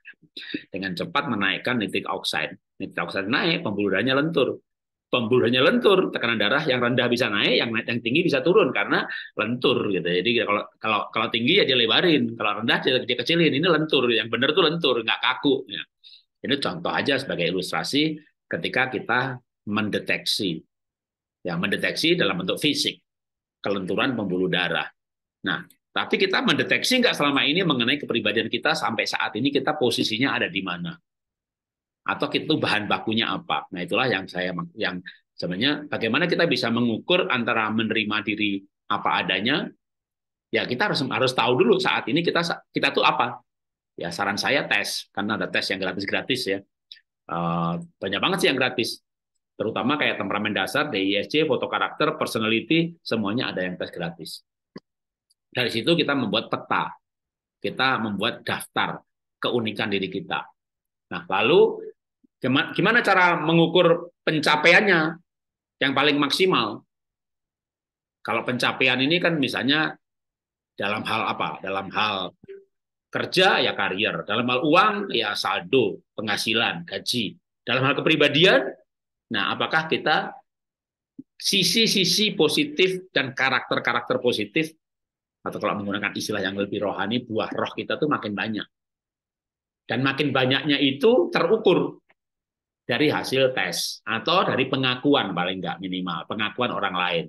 dengan cepat menaikkan nitric oxide. Nitric oxide naik, pembuluh darahnya lentur. Pembuluh darahnya lentur, tekanan darah yang rendah bisa naik, yang tinggi bisa turun karena lentur gitu. Jadi kalau kalau kalau tinggi ya dia lebarin, kalau rendah dia kecilin. Ini lentur, yang benar tuh lentur, nggak kaku. Ya. Ini contoh aja sebagai ilustrasi ketika kita mendeteksi, ya mendeteksi dalam bentuk fisik kelenturan pembuluh darah. Nah, tapi kita mendeteksi nggak selama ini mengenai kepribadian kita sampai saat ini kita posisinya ada di mana? Atau itu bahan bakunya apa? Nah, itulah yang sebenarnya bagaimana kita bisa mengukur antara menerima diri apa adanya, ya kita harus tahu dulu saat ini kita tuh apa. Ya saran saya tes, karena ada tes yang gratis-gratis ya. Banyak banget sih yang gratis. Terutama kayak temperamen dasar, DISC, foto karakter, personality, semuanya ada yang tes gratis. Dari situ kita membuat peta, kita membuat daftar keunikan diri kita. Nah, lalu gimana cara mengukur pencapaiannya yang paling maksimal? Kalau pencapaian ini kan misalnya dalam hal apa? Dalam hal kerja ya karier, dalam hal uang ya saldo, penghasilan, gaji. Dalam hal kepribadian, nah apakah kita sisi-sisi positif dan karakter-karakter positif, atau kalau menggunakan istilah yang lebih rohani, buah roh kita tuh makin banyak. Dan makin banyaknya itu terukur dari hasil tes atau dari pengakuan paling nggak minimal, pengakuan orang lain.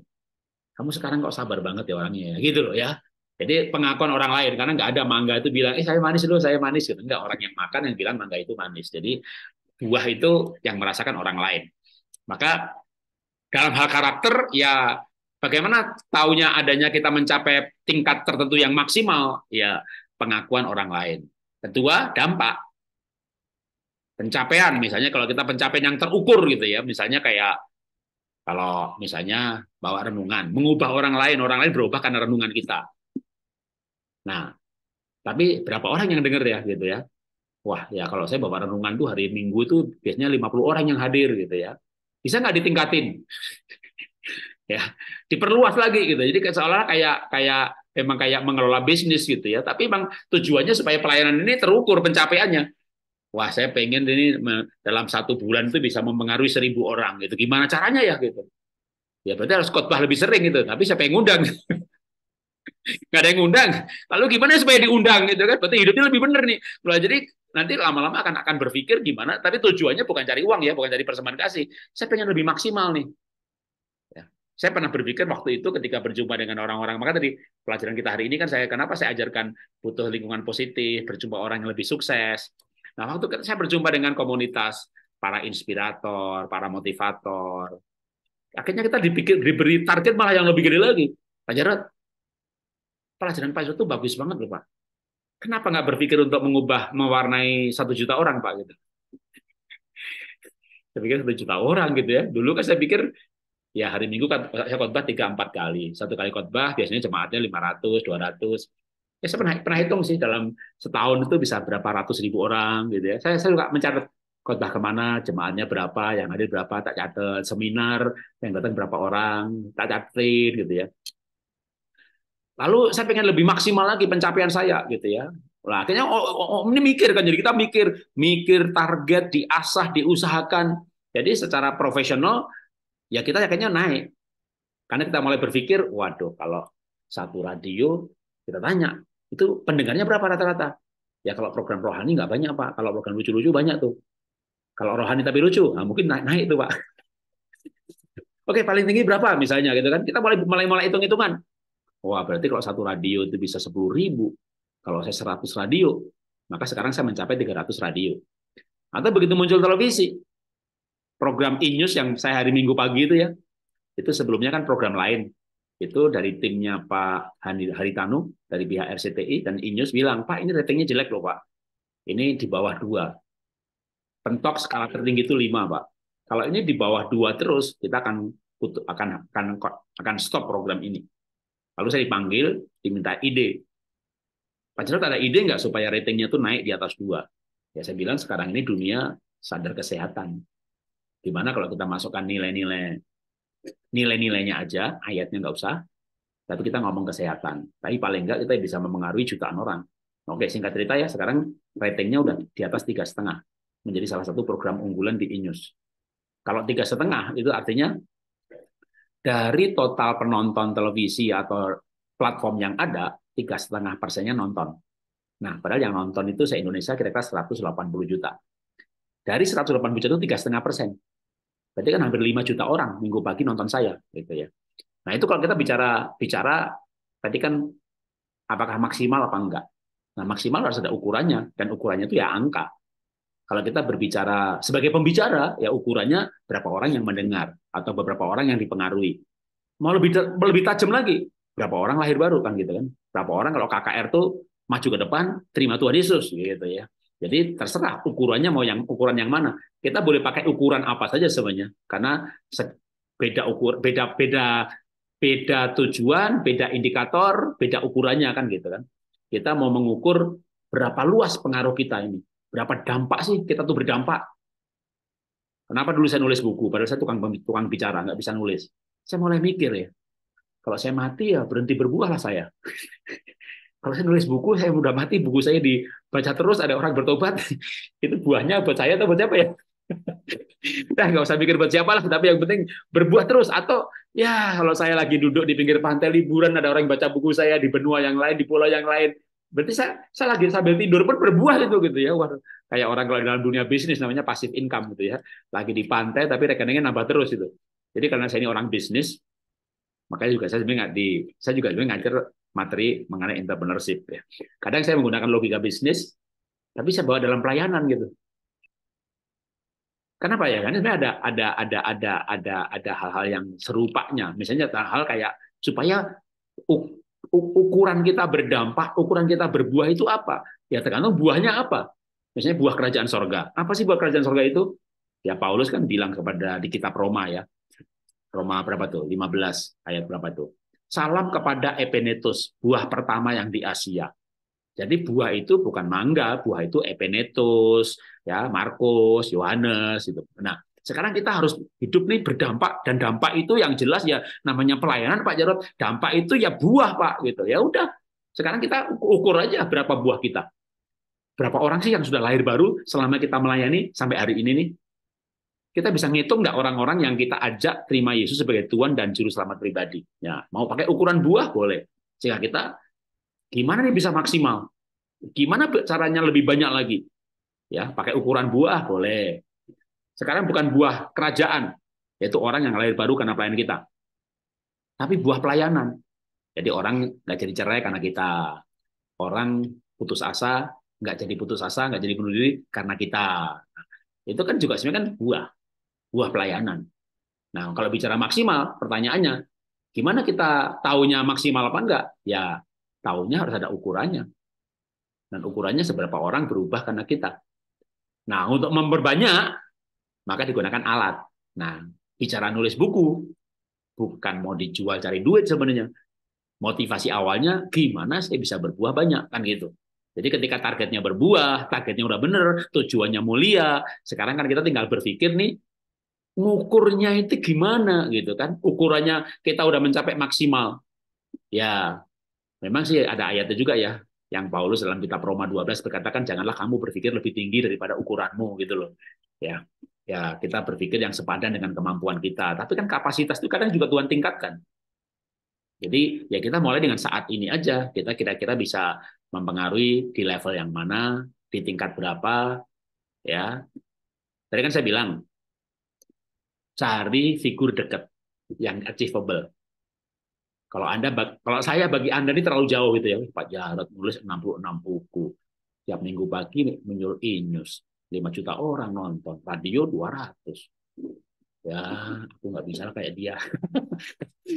Kamu sekarang kok sabar banget ya orangnya, gitu loh ya. Jadi pengakuan orang lain, karena nggak ada mangga itu bilang, saya manis loh, saya manis. Gitu. Enggak, orang yang makan yang bilang mangga itu manis. Jadi buah itu yang merasakan orang lain. Maka dalam hal karakter, ya bagaimana taunya adanya kita mencapai tingkat tertentu yang maksimal, ya pengakuan orang lain. Kedua, dampak. Pencapaian, misalnya kalau kita pencapaian yang terukur gitu ya, misalnya kayak kalau misalnya bawa renungan, mengubah orang lain berubah karena renungan kita. Nah, tapi berapa orang yang dengar ya gitu ya? Wah, ya kalau saya bawa renungan tuh hari Minggu tuh biasanya 50 orang yang hadir gitu ya. Bisa nggak ditingkatin? Ya, diperluas lagi gitu. Jadi seolah kayak kayak memang kayak mengelola bisnis gitu ya. Tapi memang tujuannya supaya pelayanan ini terukur pencapaiannya. Wah, saya pengen ini dalam 1 bulan itu bisa mempengaruhi 1.000 orang gitu. Gimana caranya ya gitu? Ya berarti harus khotbah lebih sering gitu. Tapi siapa yang ngundang? Nggak ada yang ngundang. Lalu gimana supaya diundang gitu kan? Berarti hidupnya lebih benar nih. Nah, jadi nanti lama-lama akan berpikir gimana. Tapi tujuannya bukan cari uang ya, bukan cari persembahan kasih. Saya pengen lebih maksimal nih. Ya. Saya pernah berpikir waktu itu ketika berjumpa dengan orang-orang, maka tadi pelajaran kita hari ini kan kenapa saya ajarkan butuh lingkungan positif, berjumpa orang yang lebih sukses. Nah, waktu saya berjumpa dengan komunitas, para inspirator, para motivator, akhirnya kita diberi target malah yang lebih gede lagi. Pak Jarod, pelajaran Pak Yusuf itu bagus banget loh Pak. Kenapa nggak berpikir untuk mewarnai 1 juta orang Pak gitu? Saya pikir 1 juta orang gitu ya. Dulu kan saya pikir ya hari Minggu kan saya khotbah 3-4 kali. 1 kali khotbah biasanya jemaatnya 500, 200. Ya saya pernah hitung sih dalam setahun itu bisa berapa ratus ribu orang gitu ya. Saya suka mencatat khotbah kemana, jemaatnya berapa, yang hadir berapa, tak catat seminar yang datang berapa orang, tak catat gitu ya. Lalu saya pengen lebih maksimal lagi pencapaian saya gitu ya. Nah, akhirnya ini mikir kan, jadi kita mikir target, diasah, diusahakan. Jadi secara profesional ya kita akhirnya naik. Karena kita mulai berpikir, waduh kalau satu radio kita tanya, itu pendengarnya berapa rata-rata? Ya kalau program rohani nggak banyak Pak, kalau program lucu-lucu banyak tuh. Kalau rohani tapi lucu, nah mungkin naik tuh Pak. Oke, paling tinggi berapa misalnya gitu kan? Kita mulai hitung-hitungan. Wah, berarti kalau satu radio itu bisa 10.000, kalau saya 100 radio, maka sekarang saya mencapai 300 radio. Atau begitu muncul televisi, program e-news yang saya hari Minggu pagi itu ya, itu sebelumnya kan program lain. Itu dari timnya Pak Haritanu, dari pihak RCTI, dan e-news bilang, Pak ini ratingnya jelek loh Pak. Ini di bawah 2. Pentok skala tertinggi itu 5 Pak. Kalau ini di bawah 2 terus, kita akan stop program ini. Lalu saya dipanggil, diminta ide. Pak Jarod ada ide nggak supaya ratingnya tuh naik di atas 2? Ya saya bilang sekarang ini dunia sadar kesehatan. Gimana kalau kita masukkan nilai-nilainya aja, ayatnya nggak usah, Tapi kita ngomong kesehatan. Tapi paling enggak kita bisa mempengaruhi jutaan orang. Oke, singkat cerita ya, sekarang ratingnya udah di atas 3,5. Menjadi salah satu program unggulan di Inews. Kalau 3,5 itu artinya dari total penonton televisi atau platform yang ada, 3,5%-nya nonton. Nah, padahal yang nonton itu se-Indonesia kira-kira 180 juta. Dari 180 juta itu 3,5%. Berarti kan hampir 5 juta orang minggu pagi nonton saya, gitu ya. Nah, itu kalau kita bicara tadi kan apakah maksimal apa enggak. Nah, maksimal harus ada ukurannya, dan ukurannya itu ya angka. Kalau kita berbicara sebagai pembicara, ya ukurannya berapa orang yang mendengar atau beberapa orang yang dipengaruhi. Mau lebih tajam lagi, berapa orang lahir baru kan gitu kan? Berapa orang kalau KKR tuh maju ke depan, terima Tuhan Yesus gitu ya. Jadi terserah ukurannya mau yang ukuran yang mana. Kita boleh pakai ukuran apa saja sebenarnya, karena beda tujuan, beda indikator, beda ukurannya kan gitu kan. Kita mau mengukur berapa luas pengaruh kita ini, berapa dampak sih kita tuh berdampak. Kenapa dulu saya nulis buku? Padahal saya tukang bicara, nggak bisa nulis. Saya mulai mikir ya, kalau saya mati ya berhenti berbuah lah saya. Kalau saya nulis buku, saya udah mati, buku saya dibaca terus, ada orang bertobat, itu buahnya buat saya atau buat siapa ya? Nah, nggak usah pikir buat siapa lah, tapi yang penting berbuah terus. Atau ya kalau saya lagi duduk di pinggir pantai liburan, ada orang yang baca buku saya di benua yang lain, di pulau yang lain, berarti saya lagi sambil tidur pun berbuah gitu ya. Wah, kayak orang kalau dalam dunia bisnis namanya passive income gitu ya. Lagi di pantai tapi rekeningnya nambah terus itu. Jadi karena saya ini orang bisnis, makanya juga saya juga sebenarnya ngajar materi mengenai entrepreneurship ya. Kadang saya menggunakan logika bisnis, tapi saya bawa dalam pelayanan gitu. Kenapa ya? Karena sebenarnya ada hal-hal yang serupanya. Misalnya hal kayak supaya ukuran kita berdampak, ukuran kita berbuah itu apa? Ya tergantung buahnya apa. Misalnya buah kerajaan sorga. Apa sih buah kerajaan sorga itu? Ya Paulus kan bilang kepada di kitab Roma ya. Roma berapa tuh? 15 ayat berapa tuh? Salam kepada Epenetus, buah pertama yang di Asia. Jadi buah itu bukan mangga, buah itu Epenetus, ya Markus, Yohanes itu. Nah, sekarang kita harus hidup nih berdampak, dan dampak itu yang jelas ya namanya pelayanan Pak Jarod. Dampak itu ya buah Pak gitu. Ya udah. Sekarang kita ukur aja berapa buah kita. Berapa orang sih yang sudah lahir baru selama kita melayani sampai hari ini nih? Kita bisa ngitung nggak orang-orang yang kita ajak terima Yesus sebagai Tuhan dan Juru Selamat pribadi. Ya, mau pakai ukuran buah boleh. Sehingga kita gimana nih bisa maksimal? Gimana caranya lebih banyak lagi? Ya, pakai ukuran buah boleh. Sekarang bukan buah kerajaan, yaitu orang yang lahir baru karena pelayanan kita, tapi buah pelayanan. Jadi orang nggak jadi cerai karena kita, orang putus asa nggak jadi putus asa, nggak jadi bunuh diri karena kita. Itu kan juga sebenarnya kan buah pelayanan. Nah, kalau bicara maksimal, pertanyaannya, gimana kita taunya maksimal apa enggak? Ya, taunya harus ada ukurannya. Dan ukurannya seberapa orang berubah karena kita. Nah, untuk memperbanyak, maka digunakan alat. Nah, bicara nulis buku, bukan mau dijual cari duit sebenarnya. Motivasi awalnya, gimana saya bisa berbuah banyak, kan gitu. Jadi ketika targetnya berbuah, targetnya udah bener, tujuannya mulia, sekarang kan kita tinggal berpikir nih, ngukurnya itu gimana gitu kan. Ukurannya kita udah mencapai maksimal. Ya, memang sih ada ayatnya juga ya, yang Paulus dalam kitab Roma 12 berkatakan janganlah kamu berpikir lebih tinggi daripada ukuranmu gitu loh. Ya. Ya, kita berpikir yang sepadan dengan kemampuan kita. Tapi kan kapasitas itu kadang juga Tuhan tingkatkan. Jadi ya kita mulai dengan saat ini aja. Kita kira-kira bisa mempengaruhi di level yang mana, di tingkat berapa, ya. Tadi kan saya bilang cari figur dekat yang achievable. Kalau saya bagi Anda ini terlalu jauh gitu ya. Pak Jarod nulis 66 buku. Tiap minggu pagi menyuruh News. 5 juta orang nonton. Radio 200. Ya, aku nggak bisa kayak dia.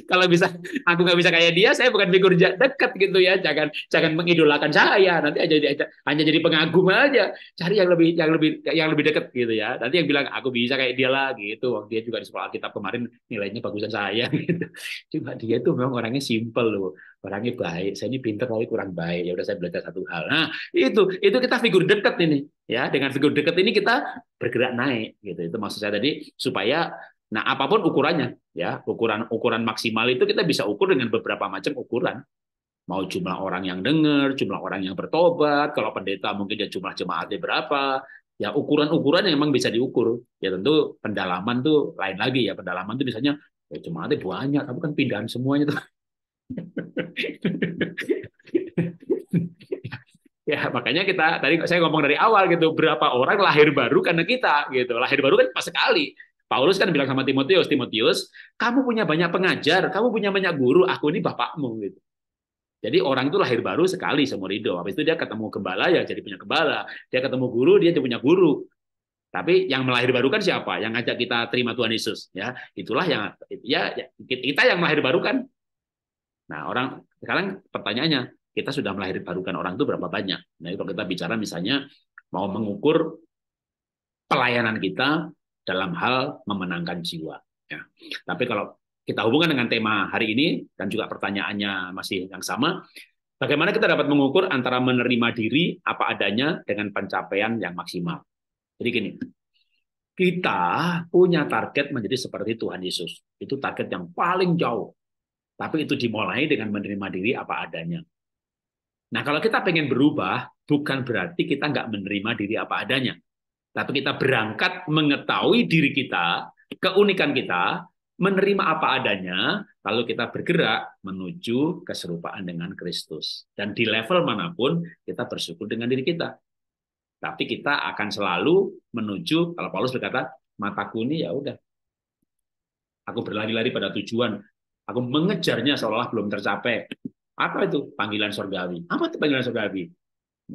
Kalau bisa, aku nggak bisa kayak dia, saya bukan figur dekat gitu ya. Jangan mengidolakan saya. Nanti hanya jadi pengagum aja. Cari yang lebih dekat gitu ya. Nanti yang bilang aku bisa kayak dia lah gitu. Dia juga di sekolah Alkitab kemarin nilainya bagusan saya gitu. Cuma dia tuh memang orangnya simple loh. Orangnya baik. Saya ini pintar tapi kurang baik. Ya udah saya belajar satu hal. Nah, itu kita figur dekat ini. Ya, dengan figur dekat ini kita bergerak naik gitu. Itu maksud saya tadi supaya Nah, apapun ukurannya, ya, ukuran maksimal itu kita bisa ukur dengan beberapa macam ukuran. Mau jumlah orang yang dengar, jumlah orang yang bertobat, kalau pendeta mungkin dia jumlah jemaatnya berapa, ya ukuran-ukuran yang memang bisa diukur. Ya tentu pendalaman tuh lain lagi ya, pendalaman tuh misalnya ya jemaatnya banyak, tapi kan pindahan semuanya tuh. Ya, makanya kita tadi saya ngomong dari awal gitu, berapa orang lahir baru karena kita gitu. Lahir baru kan pas sekali. Paulus kan bilang sama Timotius, Timotius, kamu punya banyak pengajar, kamu punya banyak guru, aku ini bapakmu gitu. Jadi orang itu lahir baru sekali seumur hidup. Habis itu dia ketemu gembala ya jadi punya gembala. Dia ketemu guru dia jadi punya guru. Tapi yang melahir barukan siapa? Yang ngajak kita terima Tuhan Yesus, ya. Itulah yang ya kita yang melahir barukan. Nah, orang sekarang pertanyaannya, kita sudah melahir barukan orang itu berapa banyak? Nah, kalau kita bicara misalnya mau mengukur pelayanan kita dalam hal memenangkan jiwa. Ya. Tapi kalau kita hubungkan dengan tema hari ini dan juga pertanyaannya masih yang sama, bagaimana kita dapat mengukur antara menerima diri apa adanya dengan pencapaian yang maksimal? Jadi gini, kita punya target menjadi seperti Tuhan Yesus. Itu target yang paling jauh. Tapi itu dimulai dengan menerima diri apa adanya. Nah, kalau kita pengen berubah, bukan berarti kita nggak menerima diri apa adanya. Tapi kita berangkat mengetahui diri kita, keunikan kita, menerima apa adanya, lalu kita bergerak menuju keserupaan dengan Kristus. Dan di level manapun, kita bersyukur dengan diri kita. Tapi kita akan selalu menuju, kalau Paulus berkata, mataku ini ya udah, aku berlari-lari pada tujuan, aku mengejarnya seolah belum tercapai. Apa itu? Panggilan surgawi. Apa itu panggilan surgawi?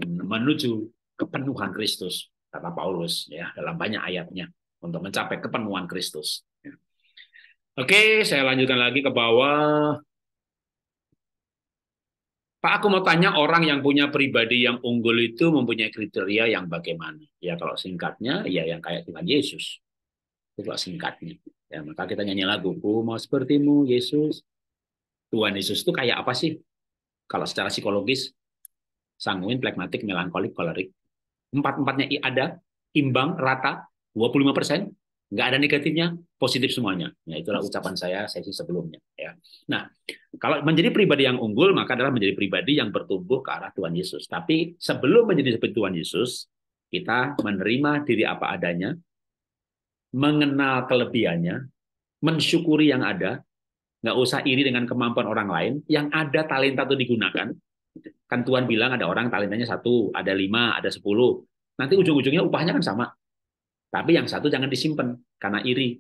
Menuju kepenuhan Kristus, kata Paulus ya dalam banyak ayatnya untuk mencapai kepenuhan Kristus. Oke, saya lanjutkan lagi ke bawah. Pak, aku mau tanya orang yang punya pribadi yang unggul itu mempunyai kriteria yang bagaimana? Ya kalau singkatnya, ya yang kayak Tuhan Yesus. Itu kalau singkatnya. Ya, maka kita nyanyi lagu, ku mau sepertimu Yesus. Tuhan Yesus itu kayak apa sih? Kalau secara psikologis, sanguin, plekmatik, melankolik, kolerik. Empat-empatnya ada, imbang, rata, 25%, nggak ada negatifnya, positif semuanya. Ya, itulah ucapan saya sesi sebelumnya. Ya. Nah, kalau menjadi pribadi yang unggul, maka adalah menjadi pribadi yang bertumbuh ke arah Tuhan Yesus. Tapi sebelum menjadi seperti Tuhan Yesus, kita menerima diri apa adanya, mengenal kelebihannya, mensyukuri yang ada, nggak usah iri dengan kemampuan orang lain, yang ada talenta itu digunakan. Kan Tuhan bilang ada orang talentanya 1, ada 5, ada 10. Nanti ujung-ujungnya upahnya kan sama. Tapi yang satu jangan disimpan karena iri.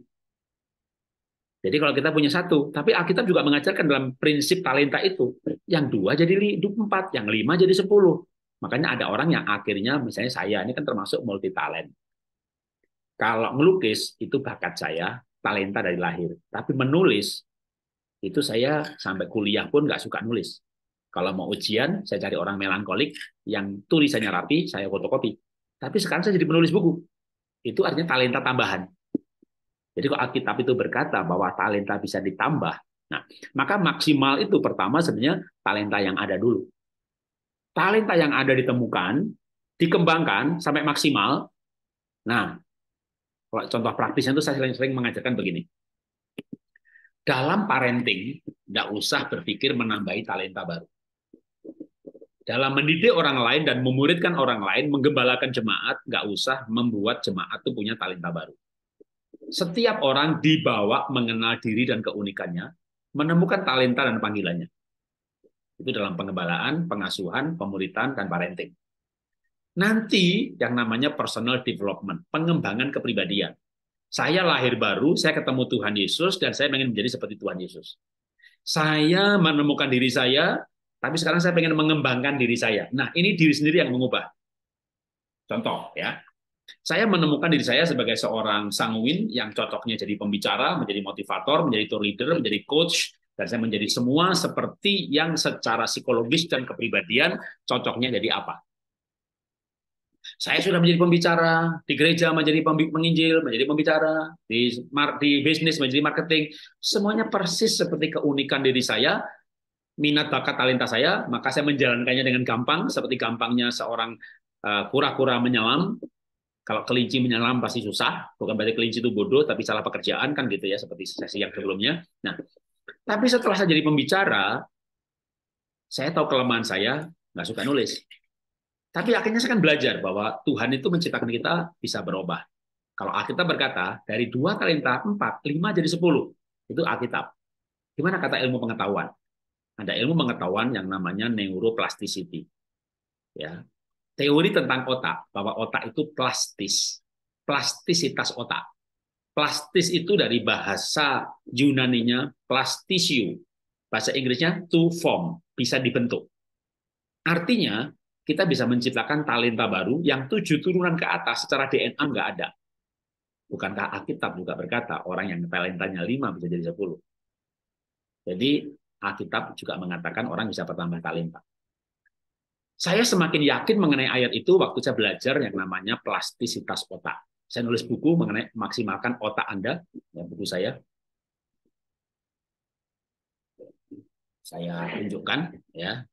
Jadi kalau kita punya 1, tapi Alkitab juga mengajarkan dalam prinsip talenta itu, yang 2 jadi 4, yang 5 jadi 10. Makanya ada orang yang akhirnya, misalnya saya, ini kan termasuk multi talent. Kalau melukis, itu bakat saya, talenta dari lahir. Tapi menulis, itu saya sampai kuliah pun nggak suka nulis. Kalau mau ujian, saya cari orang melankolik, yang tulisannya rapi, saya fotokopi. Tapi sekarang saya jadi penulis buku. Itu artinya talenta tambahan. Jadi kalau Alkitab itu berkata bahwa talenta bisa ditambah, nah maka maksimal itu pertama sebenarnya talenta yang ada dulu. Talenta yang ada ditemukan, dikembangkan sampai maksimal. Nah, kalau contoh praktisnya itu saya sering mengajarkan begini. Dalam parenting, nggak usah berpikir menambahi talenta baru. Dalam mendidik orang lain dan memuridkan orang lain, menggembalakan jemaat, nggak usah membuat jemaat itu punya talenta baru. Setiap orang dibawa mengenal diri dan keunikannya, menemukan talenta dan panggilannya. Itu dalam pengembalaan, pengasuhan, pemuritan, dan parenting. Nanti yang namanya personal development, pengembangan kepribadian. Saya lahir baru, saya ketemu Tuhan Yesus, dan saya ingin menjadi seperti Tuhan Yesus. Saya menemukan diri saya, tapi sekarang saya ingin mengembangkan diri saya. Nah, ini diri sendiri yang mengubah. Contoh, ya. Saya menemukan diri saya sebagai seorang sanguin yang cocoknya jadi pembicara, menjadi motivator, menjadi tour leader, menjadi coach, dan saya menjadi semua seperti yang secara psikologis dan kepribadian cocoknya jadi apa. Saya sudah menjadi pembicara, di gereja menjadi penginjil, menjadi pembicara, di bisnis menjadi marketing, semuanya persis seperti keunikan diri saya, minat bakat talenta saya, maka saya menjalankannya dengan gampang, seperti gampangnya seorang kura-kura menyelam. Kalau kelinci menyelam pasti susah, bukan berarti kelinci itu bodoh, tapi salah pekerjaan kan gitu ya, seperti sesi yang sebelumnya. Nah, tapi setelah saya jadi pembicara, saya tahu kelemahan saya, nggak suka nulis. Tapi akhirnya saya kan belajar bahwa Tuhan itu menciptakan kita bisa berubah. Kalau Alkitab berkata, dari 2 talenta, 4, 5 jadi 10. Itu Alkitab. Gimana kata ilmu pengetahuan? Ada ilmu pengetahuan yang namanya neuroplasticity. Ya, teori tentang otak, bahwa otak itu plastis. Plastisitas otak. Plastis itu dari bahasa Yunaninya plastisiu. Bahasa Inggrisnya to form, bisa dibentuk. Artinya, kita bisa menciptakan talenta baru yang 7 turunan ke atas secara DNA nggak ada. Bukankah Alkitab juga berkata, orang yang talentanya 5 bisa jadi 10. Jadi, Alkitab juga mengatakan orang bisa bertambah talenta. Saya semakin yakin mengenai ayat itu waktu saya belajar yang namanya plastisitas otak. Saya nulis buku mengenai maksimalkan otak Anda, ya, buku saya. Saya tunjukkan, ya.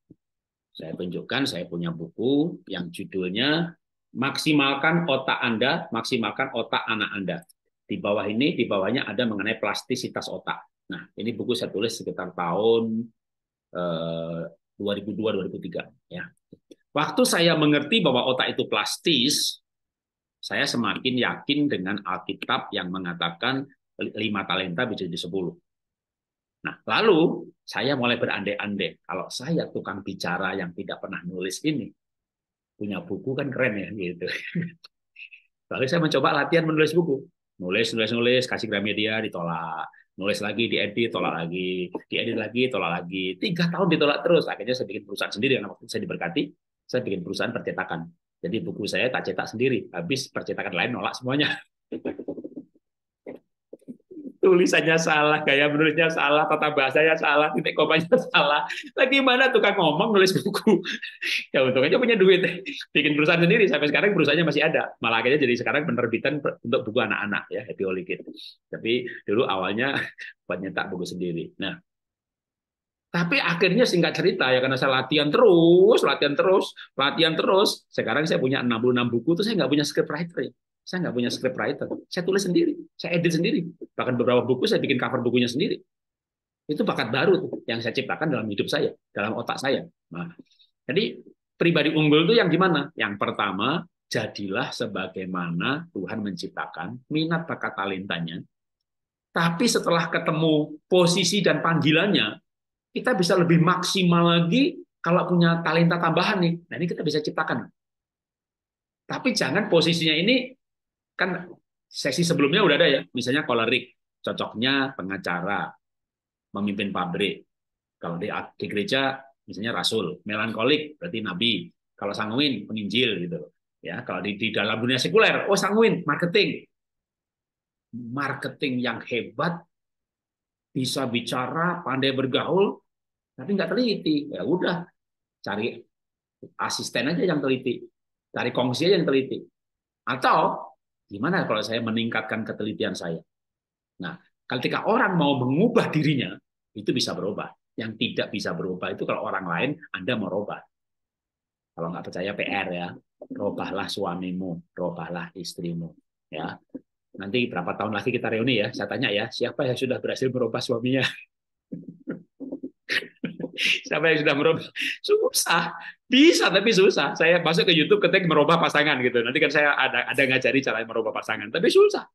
Saya tunjukkan, saya punya buku yang judulnya Maksimalkan Otak Anda, Maksimalkan Otak Anak Anda. Di bawah ini, di bawahnya ada mengenai plastisitas otak. Nah, ini buku saya tulis sekitar tahun 2002-2003. Ya. Waktu saya mengerti bahwa otak itu plastis, saya semakin yakin dengan Alkitab yang mengatakan 5 talenta bisa jadi 10. Nah, lalu saya mulai berandai-andai, kalau saya tukang bicara yang tidak pernah nulis ini, punya buku kan keren ya, gitu. Lalu saya mencoba latihan menulis buku. Nulis, nulis, nulis, kasih Gramedia, ditolak. Nulis lagi, diedit, tolak lagi. Diedit lagi, tolak lagi. 3 tahun ditolak terus. Akhirnya saya bikin perusahaan sendiri. Karena waktu saya diberkati, saya bikin perusahaan percetakan. Jadi buku saya tak cetak sendiri. Habis percetakan lain nolak semuanya. Tulisannya salah, gaya menulisnya salah, tata bahasanya salah, titik komanya salah. Lagi mana tukang ngomong nulis buku? Ya untung aja punya duit, bikin perusahaan sendiri. Sampai sekarang perusahaannya masih ada. Malah akhirnya jadi sekarang penerbitan untuk buku anak-anak ya, Happy Holy Kid. Tapi dulu awalnya buat nyetak buku sendiri. Nah, tapi akhirnya singkat cerita ya karena saya latihan terus, latihan terus, latihan terus. Sekarang saya punya 66 buku, itu saya nggak punya script writer. Saya nggak punya script writer. Saya tulis sendiri, saya edit sendiri. Bahkan beberapa buku saya bikin cover bukunya sendiri. Itu bakat baru tuh yang saya ciptakan dalam hidup saya, dalam otak saya. Nah, jadi pribadi unggul itu yang gimana? Yang pertama, jadilah sebagaimana Tuhan menciptakan minat bakat talentanya. Tapi setelah ketemu posisi dan panggilannya, kita bisa lebih maksimal lagi kalau punya talenta tambahan nih. Nah, ini kita bisa ciptakan. Tapi jangan posisinya ini, kan sesi sebelumnya udah ada ya, misalnya kolerik, cocoknya pengacara, memimpin pabrik. Kalau di gereja misalnya rasul, melankolik berarti nabi. Kalau sanguin penginjil gitu. Ya, kalau di dalam dunia sekuler, oh sanguin marketing. Marketing yang hebat, bisa bicara, pandai bergaul, tapi nggak teliti. Ya udah, cari asisten aja yang teliti. Cari kongsi aja yang teliti. Atau gimana kalau saya meningkatkan ketelitian saya? Nah, ketika orang mau mengubah dirinya, itu bisa berubah. Yang tidak bisa berubah itu kalau orang lain Anda mau merubah. Kalau nggak percaya PR ya, robahlah suamimu, robahlah istrimu. Ya, nanti berapa tahun lagi kita reuni ya, saya tanya ya, siapa yang sudah berhasil merubah suaminya? Siapa yang sudah merubah? Susah, bisa tapi susah. Saya masuk ke YouTube ketik merubah pasangan gitu. Nanti kan saya ada ngajari cara merubah pasangan, tapi susah.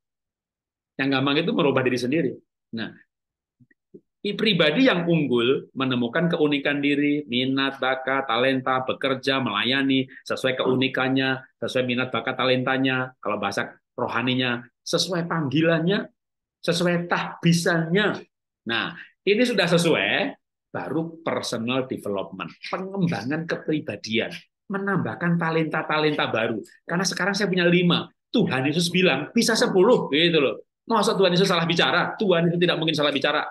Yang gampang itu merubah diri sendiri. Nah, pribadi yang unggul menemukan keunikan diri, minat, bakat, talenta, bekerja, melayani sesuai keunikannya, sesuai minat, bakat, talentanya. Kalau bahasa rohaninya, sesuai panggilannya, sesuai tahbisannya. Nah, ini sudah sesuai, baru personal development, pengembangan kepribadian, menambahkan talenta-talenta baru. Karena sekarang saya punya 5. Tuhan Yesus bilang bisa 10, gitu loh. Masa Tuhan Yesus salah bicara? Tuhan itu tidak mungkin salah bicara.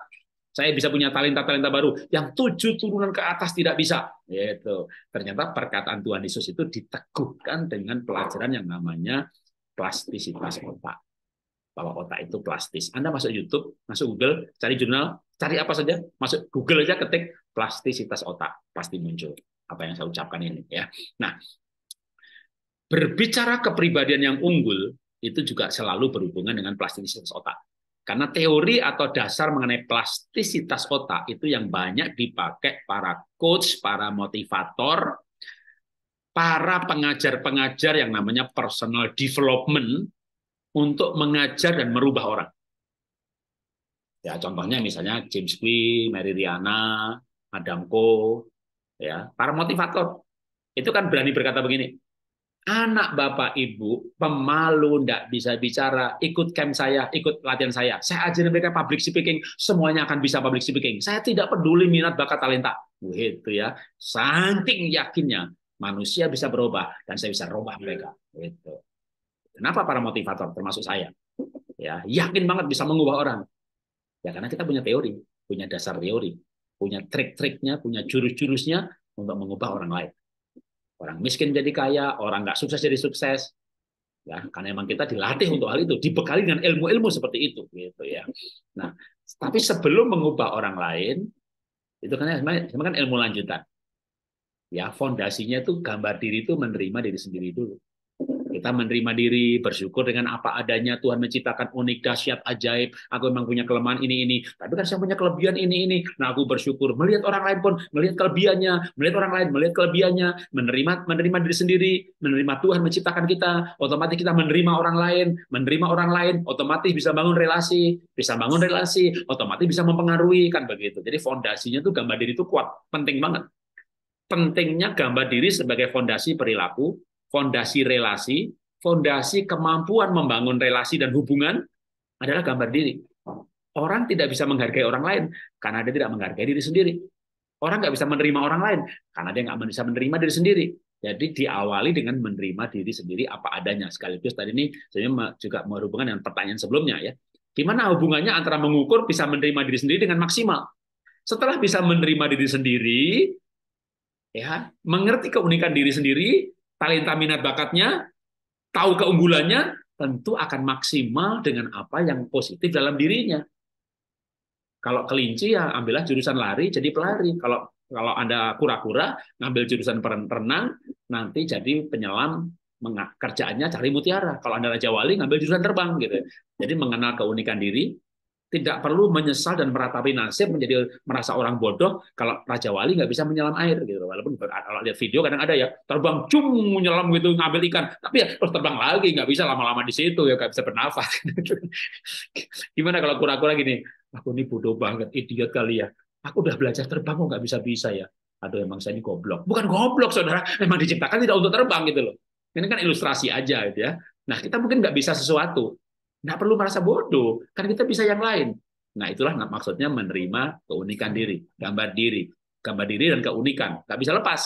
Saya bisa punya talenta-talenta baru yang 7 turunan ke atas tidak bisa. Gitu. Ternyata perkataan Tuhan Yesus itu diteguhkan dengan pelajaran yang namanya plastisitas otak. Bahwa otak itu plastis. Anda masuk YouTube, masuk Google, cari jurnal, cari apa saja, masuk Google aja ketik plastisitas otak, pasti muncul apa yang saya ucapkan ini ya. Nah, Berbicara kepribadian yang unggul, itu juga selalu berhubungan dengan plastisitas otak. Karena teori atau dasar mengenai plastisitas otak itu yang banyak dipakai para coach, para motivator, para pengajar-pengajar yang namanya personal development untuk mengajar dan merubah orang. Ya, contohnya misalnya James Clear, Mary Riana, Adam Ko, ya, para motivator. Itu kan berani berkata begini, anak bapak ibu pemalu, tidak bisa bicara, ikut camp saya, ikut latihan saya ajarin mereka public speaking, semuanya akan bisa public speaking. Saya tidak peduli minat bakat talenta. Gitu ya. Saking yakinnya manusia bisa berubah dan saya bisa rubah mereka. Gitu. Kenapa para motivator termasuk saya? Ya, yakin banget bisa mengubah orang. Ya karena kita punya teori, punya dasar teori, punya trik-triknya, punya jurus-jurusnya untuk mengubah orang lain. Orang miskin jadi kaya, orang nggak sukses jadi sukses. Ya, karena memang kita dilatih untuk hal itu, dibekali dengan ilmu-ilmu seperti itu, gitu ya. Nah, tapi sebelum mengubah orang lain, itu kan sebenarnya kan ilmu lanjutan. Ya, fondasinya itu gambar diri itu menerima diri sendiri dulu. Kita menerima diri, bersyukur dengan apa adanya. Tuhan menciptakan unik, dahsyat, ajaib. Aku memang punya kelemahan ini. Tapi kan saya punya kelebihan ini. Nah, aku bersyukur. Melihat orang lain pun, melihat kelebihannya. Melihat orang lain, melihat kelebihannya. Menerima diri sendiri. Menerima Tuhan menciptakan kita. Otomatis kita menerima orang lain. Menerima orang lain, otomatis bisa bangun relasi. Bisa bangun relasi, otomatis bisa mempengaruhi. Kan begitu. Jadi fondasinya tuh gambar diri itu kuat. Penting banget. Pentingnya gambar diri sebagai fondasi perilaku, fondasi relasi, fondasi kemampuan membangun relasi dan hubungan adalah gambar diri. Orang tidak bisa menghargai orang lain karena dia tidak menghargai diri sendiri. Orang nggak bisa menerima orang lain karena dia nggak bisa menerima diri sendiri. Jadi diawali dengan menerima diri sendiri apa adanya. Sekaligus tadi ini sebenarnya juga berhubungan dengan pertanyaan sebelumnya ya. Gimana hubungannya antara mengukur bisa menerima diri sendiri dengan maksimal? Setelah bisa menerima diri sendiri, ya, mengerti keunikan diri sendiri, talenta minat bakatnya, tahu keunggulannya, tentu akan maksimal dengan apa yang positif dalam dirinya. Kalau kelinci ya ambillah jurusan lari jadi pelari. Kalau Anda kura-kura ngambil jurusan renang nanti jadi penyelam, kerjaannya cari mutiara. Kalau Anda Raja Wali ngambil jurusan terbang gitu. Jadi mengenal keunikan diri, tidak perlu menyesal dan meratapi nasib menjadi merasa orang bodoh kalau Raja Wali nggak bisa menyelam air gitu. Walaupun kalau lihat video kadang ada ya terbang cum menyelam gitu ngambil ikan, tapi ya terus terbang lagi nggak bisa lama-lama di situ ya nggak bisa bernafas. Gimana kalau kura-kura gini? Aku ini bodoh banget, idiot kali ya. Aku udah belajar terbang kok nggak bisa-bisa ya. Aduh emang saya ini goblok. Bukan goblok saudara, memang diciptakan tidak untuk terbang gitu loh. Ini kan ilustrasi aja gitu ya. Nah kita mungkin nggak bisa sesuatu, nggak perlu merasa bodoh, kan kita bisa yang lain. Nah, itulah maksudnya menerima keunikan diri, gambar diri dan keunikan. Nggak bisa lepas.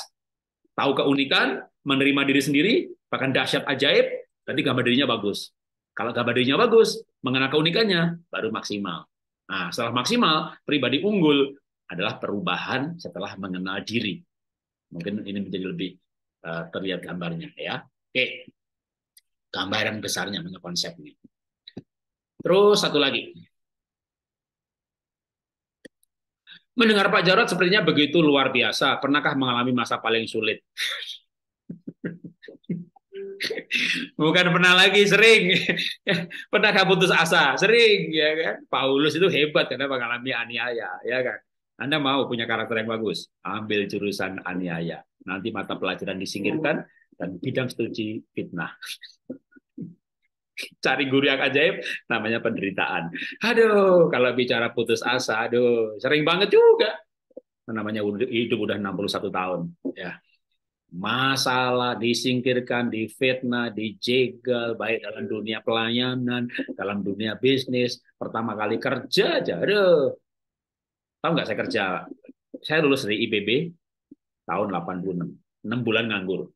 Tahu keunikan, menerima diri sendiri, bahkan dahsyat ajaib, berarti gambar dirinya bagus. Kalau gambar dirinya bagus, mengenal keunikannya, baru maksimal. Nah, setelah maksimal, pribadi unggul adalah perubahan setelah mengenal diri. Mungkin ini menjadi lebih terlihat gambarnya ya. Oke, gambaran besarnya mengenai konsep ini. Terus satu lagi. Mendengar Pak Jarod sepertinya begitu luar biasa. Pernahkah mengalami masa paling sulit? Bukan pernah lagi, sering. Pernahkah putus asa? Sering, ya kan? Paulus itu hebat karena mengalami aniaya, ya kan? Anda mau punya karakter yang bagus? Ambil jurusan aniaya. Nanti mata pelajaran disingkirkan dan bidang studi fitnah. Cari guru yang ajaib, namanya penderitaan. Aduh, kalau bicara putus asa, aduh, sering banget juga. Namanya hidup udah 61 tahun. Ya, masalah disingkirkan, difitnah, dijegal, baik dalam dunia pelayanan, dalam dunia bisnis. Pertama kali kerja aja, aduh. Tahu nggak saya kerja? Saya lulus dari IPB tahun 86. 6 bulan nganggur.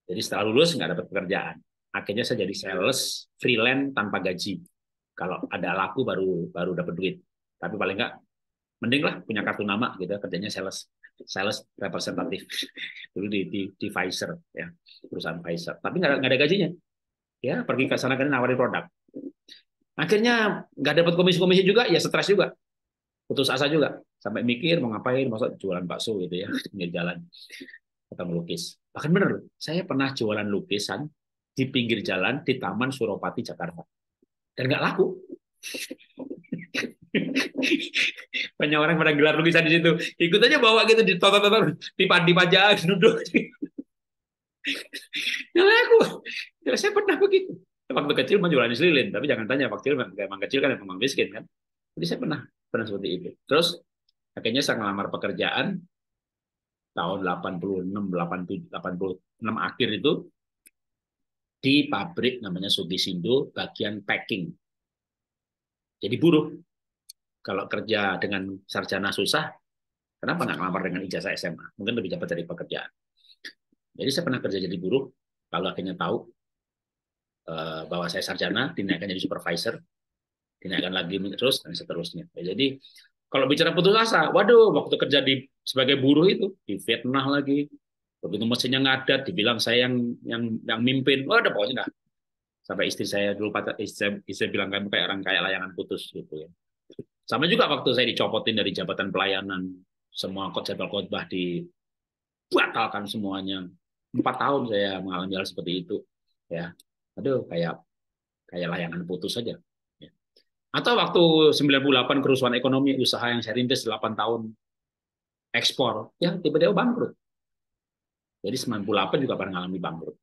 Jadi setelah lulus nggak dapat pekerjaan. Akhirnya saya jadi sales freelance tanpa gaji. Kalau ada laku baru baru dapat duit. Tapi paling nggak mending lah punya kartu nama gitu, kerjanya sales representatif dulu di Pfizer ya, perusahaan Pfizer. Tapi nggak ada gajinya. Ya pergi ke sana kan nawarin produk. Akhirnya nggak dapat komisi-komisi juga, ya stres juga, putus asa juga, sampai mikir mau ngapain, masa jualan bakso gitu ya, pinggir jalan atau melukis. Bahkan benar, saya pernah jualan lukisan di pinggir jalan di Taman Suropati, Jakarta. Dan nggak laku. Banyak orang pada gelar lukisan di situ. Ikut aja bawa gitu, ditonton-tonton, dipajang, duduk. Nggak laku. Ya, saya pernah begitu. Waktu kecil menjualan lilin, tapi jangan tanya, waktu emang kecil kan emang miskin kan. Jadi saya pernah seperti itu. Terus akhirnya saya ngelamar pekerjaan tahun 86, 86 akhir itu di pabrik namanya Sugisindo bagian packing. Jadi buruh. Kalau kerja dengan sarjana susah, kenapa nggak ngelamar dengan ijazah SMA? Mungkin lebih cepat dari pekerjaan. Jadi saya pernah kerja jadi buruh, kalau akhirnya tahu bahwa saya sarjana, dinaikkan jadi supervisor, dinaikkan lagi terus, dan seterusnya. Jadi kalau bicara putus asa, waduh, waktu kerja sebagai buruh itu, difitnah lagi, begitu mesinnya ngadat, dibilang saya yang mimpin, waduh pokoknya dah. Sampai istri saya dulu, istri bilang kamu kayak orang kayak layangan putus gitu ya. Sama juga waktu saya dicopotin dari jabatan pelayanan, semua jadwal khotbah dibatalkan semuanya. 4 tahun saya mengalami hal seperti itu. Ya, aduh kayak layangan putus saja. Ya. Atau waktu 98 kerusuhan ekonomi, usaha yang saya rintis 8 tahun ekspor, ya tiba-tiba bangkrut. Jadi 98 juga pernah mengalami bangkrut.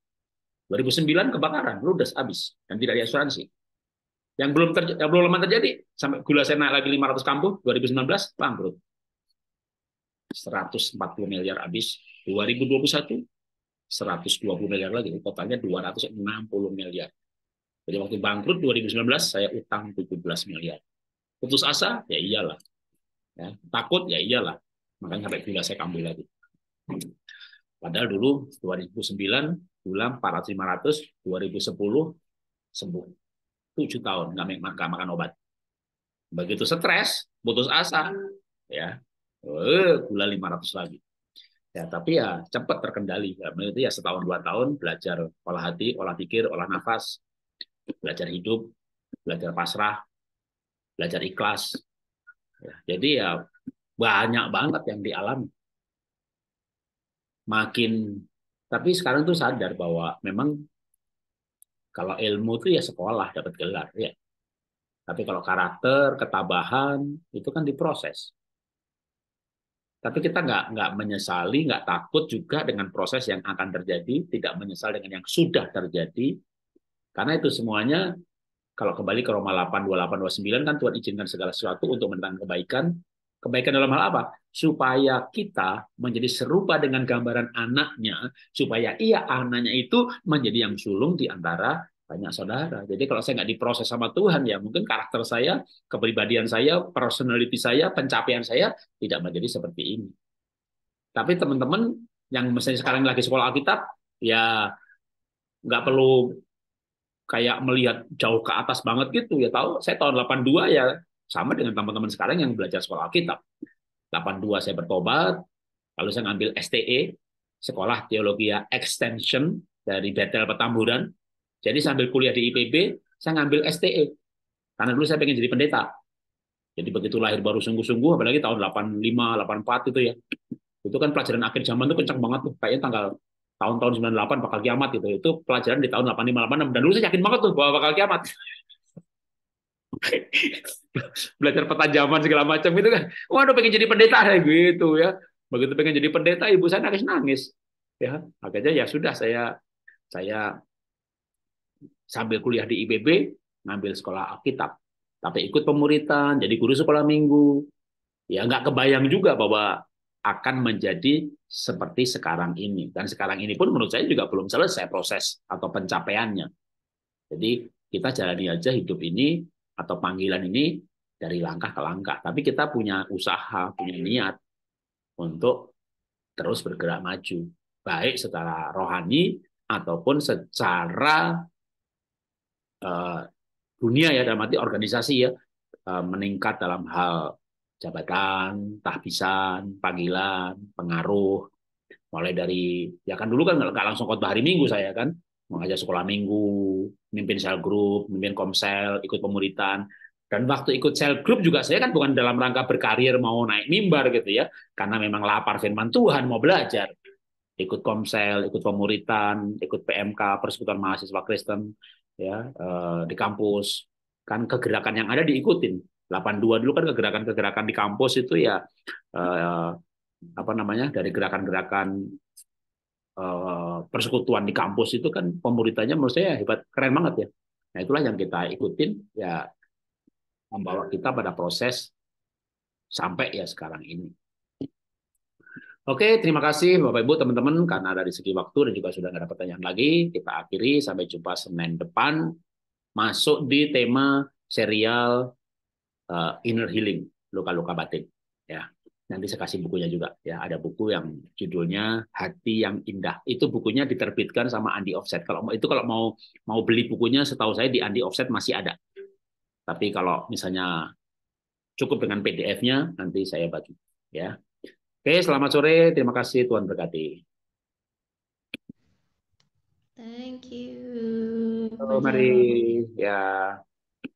2009 kebakaran, ludes habis dan tidak diasuransi. Yang belum lama terjadi, sampai gula saya naik lagi 500 kambuh, 2019 bangkrut. 140 miliar habis, 2021 120 miliar lagi, totalnya 260 miliar. Jadi waktu bangkrut 2019 saya utang 17 miliar. Putus asa? Ya iyalah. Ya, takut? Ya iyalah. Makanya sampai gula saya kambuh lagi. Padahal dulu 2009 gula 400-500, 2010 sembuh. 7 tahun nggak makan obat. Begitu stres, putus asa, ya gula 500 lagi. Ya, tapi ya cepat terkendali. Ya, itu ya setahun 2 tahun belajar olah hati, olah pikir, olah nafas, belajar hidup, belajar pasrah, belajar ikhlas. Ya, jadi ya banyak banget yang dialami. Tapi sekarang tuh sadar bahwa memang kalau ilmu itu ya sekolah dapat gelar ya. Tapi kalau karakter, ketabahan itu kan diproses. Tapi kita nggak menyesali, nggak takut juga dengan proses yang akan terjadi, tidak menyesal dengan yang sudah terjadi, karena itu semuanya kalau kembali ke Roma 8, 28, 29 kan Tuhan izinkan segala sesuatu untuk mendatangkan kebaikan. Kebaikan dalam hal apa? Supaya kita menjadi serupa dengan gambaran anaknya, supaya anaknya itu menjadi yang sulung di antara banyak saudara. Jadi kalau saya nggak diproses sama Tuhan, ya mungkin karakter saya, kepribadian saya, personality saya, pencapaian saya tidak menjadi seperti ini. Tapi teman-teman yang misalnya sekarang lagi sekolah Alkitab, ya nggak perlu kayak melihat jauh ke atas banget gitu. Ya tahu, saya tahun 82 ya sama dengan teman-teman sekarang yang belajar sekolah Alkitab. 82 saya bertobat, lalu saya ngambil STE, Sekolah Teologi Extension dari Bethel Petamburan. Jadi sambil kuliah di IPB, saya ngambil STE. Karena dulu saya pengen jadi pendeta. Jadi begitu lahir baru sungguh-sungguh, apalagi tahun 85, 84 itu ya. Itu kan pelajaran akhir zaman tuh kencang banget tuh. Kayaknya tahun-tahun 98 bakal kiamat gitu. Itu pelajaran di tahun 85, 86. Dan dulu saya yakin banget tuh bahwa bakal kiamat. Belajar petajaman segala macam itu kan. Waduh pengen jadi pendeta kayak gitu ya. Begitu pengen jadi pendeta, ibu saya nangis-nangis. Ya, akhirnya ya sudah saya sambil kuliah di IPB ngambil sekolah Alkitab. Tapi ikut pemuritan, jadi guru sekolah minggu. Ya nggak kebayang juga bahwa akan menjadi seperti sekarang ini. Dan sekarang ini pun menurut saya juga belum selesai proses atau pencapaiannya. Jadi kita jalani aja hidup ini atau panggilan ini dari langkah ke langkah. Tapi kita punya usaha, punya niat untuk terus bergerak maju. Baik secara rohani ataupun secara dunia ya, dalam arti organisasi ya, meningkat dalam hal jabatan, tahbisan, panggilan, pengaruh, mulai dari ya kan dulu kan nggak langsung khotbah hari Minggu saya kan mengajar sekolah minggu, mimpin sel grup, mimpin komsel, ikut pemuritan. Dan waktu ikut sel grup juga saya kan bukan dalam rangka berkarir mau naik mimbar gitu ya, karena memang lapar firman Tuhan mau belajar. ikut Komsel, ikut pemuritan, ikut PMK, Persekutuan Mahasiswa Kristen, ya di kampus. Kan kegerakan yang ada diikutin. 82 dulu kan kegerakan-kegerakan di kampus itu ya eh, apa namanya dari gerakan-gerakan persekutuan di kampus itu kan pemuritanya menurut saya hebat, keren banget ya. Nah itulah yang kita ikutin ya membawa kita pada proses sampai ya sekarang ini. Oke, terima kasih Bapak Ibu teman-teman karena dari segi waktu dan juga sudah nggak ada pertanyaan lagi. Kita akhiri sampai jumpa Senin depan masuk di tema serial Inner Healing, luka-luka batin. Ya, nanti saya kasih bukunya juga. Ya, ada buku yang judulnya Hati yang Indah. Itu bukunya diterbitkan sama Andi Offset. Kalau mau mau beli bukunya, setahu saya di Andi Offset masih ada. Tapi kalau misalnya cukup dengan PDF-nya, nanti saya bagi. Ya, oke. Selamat sore. Terima kasih. Tuhan berkati. Thank you, Halo, Bro mari. Jarot. Ya.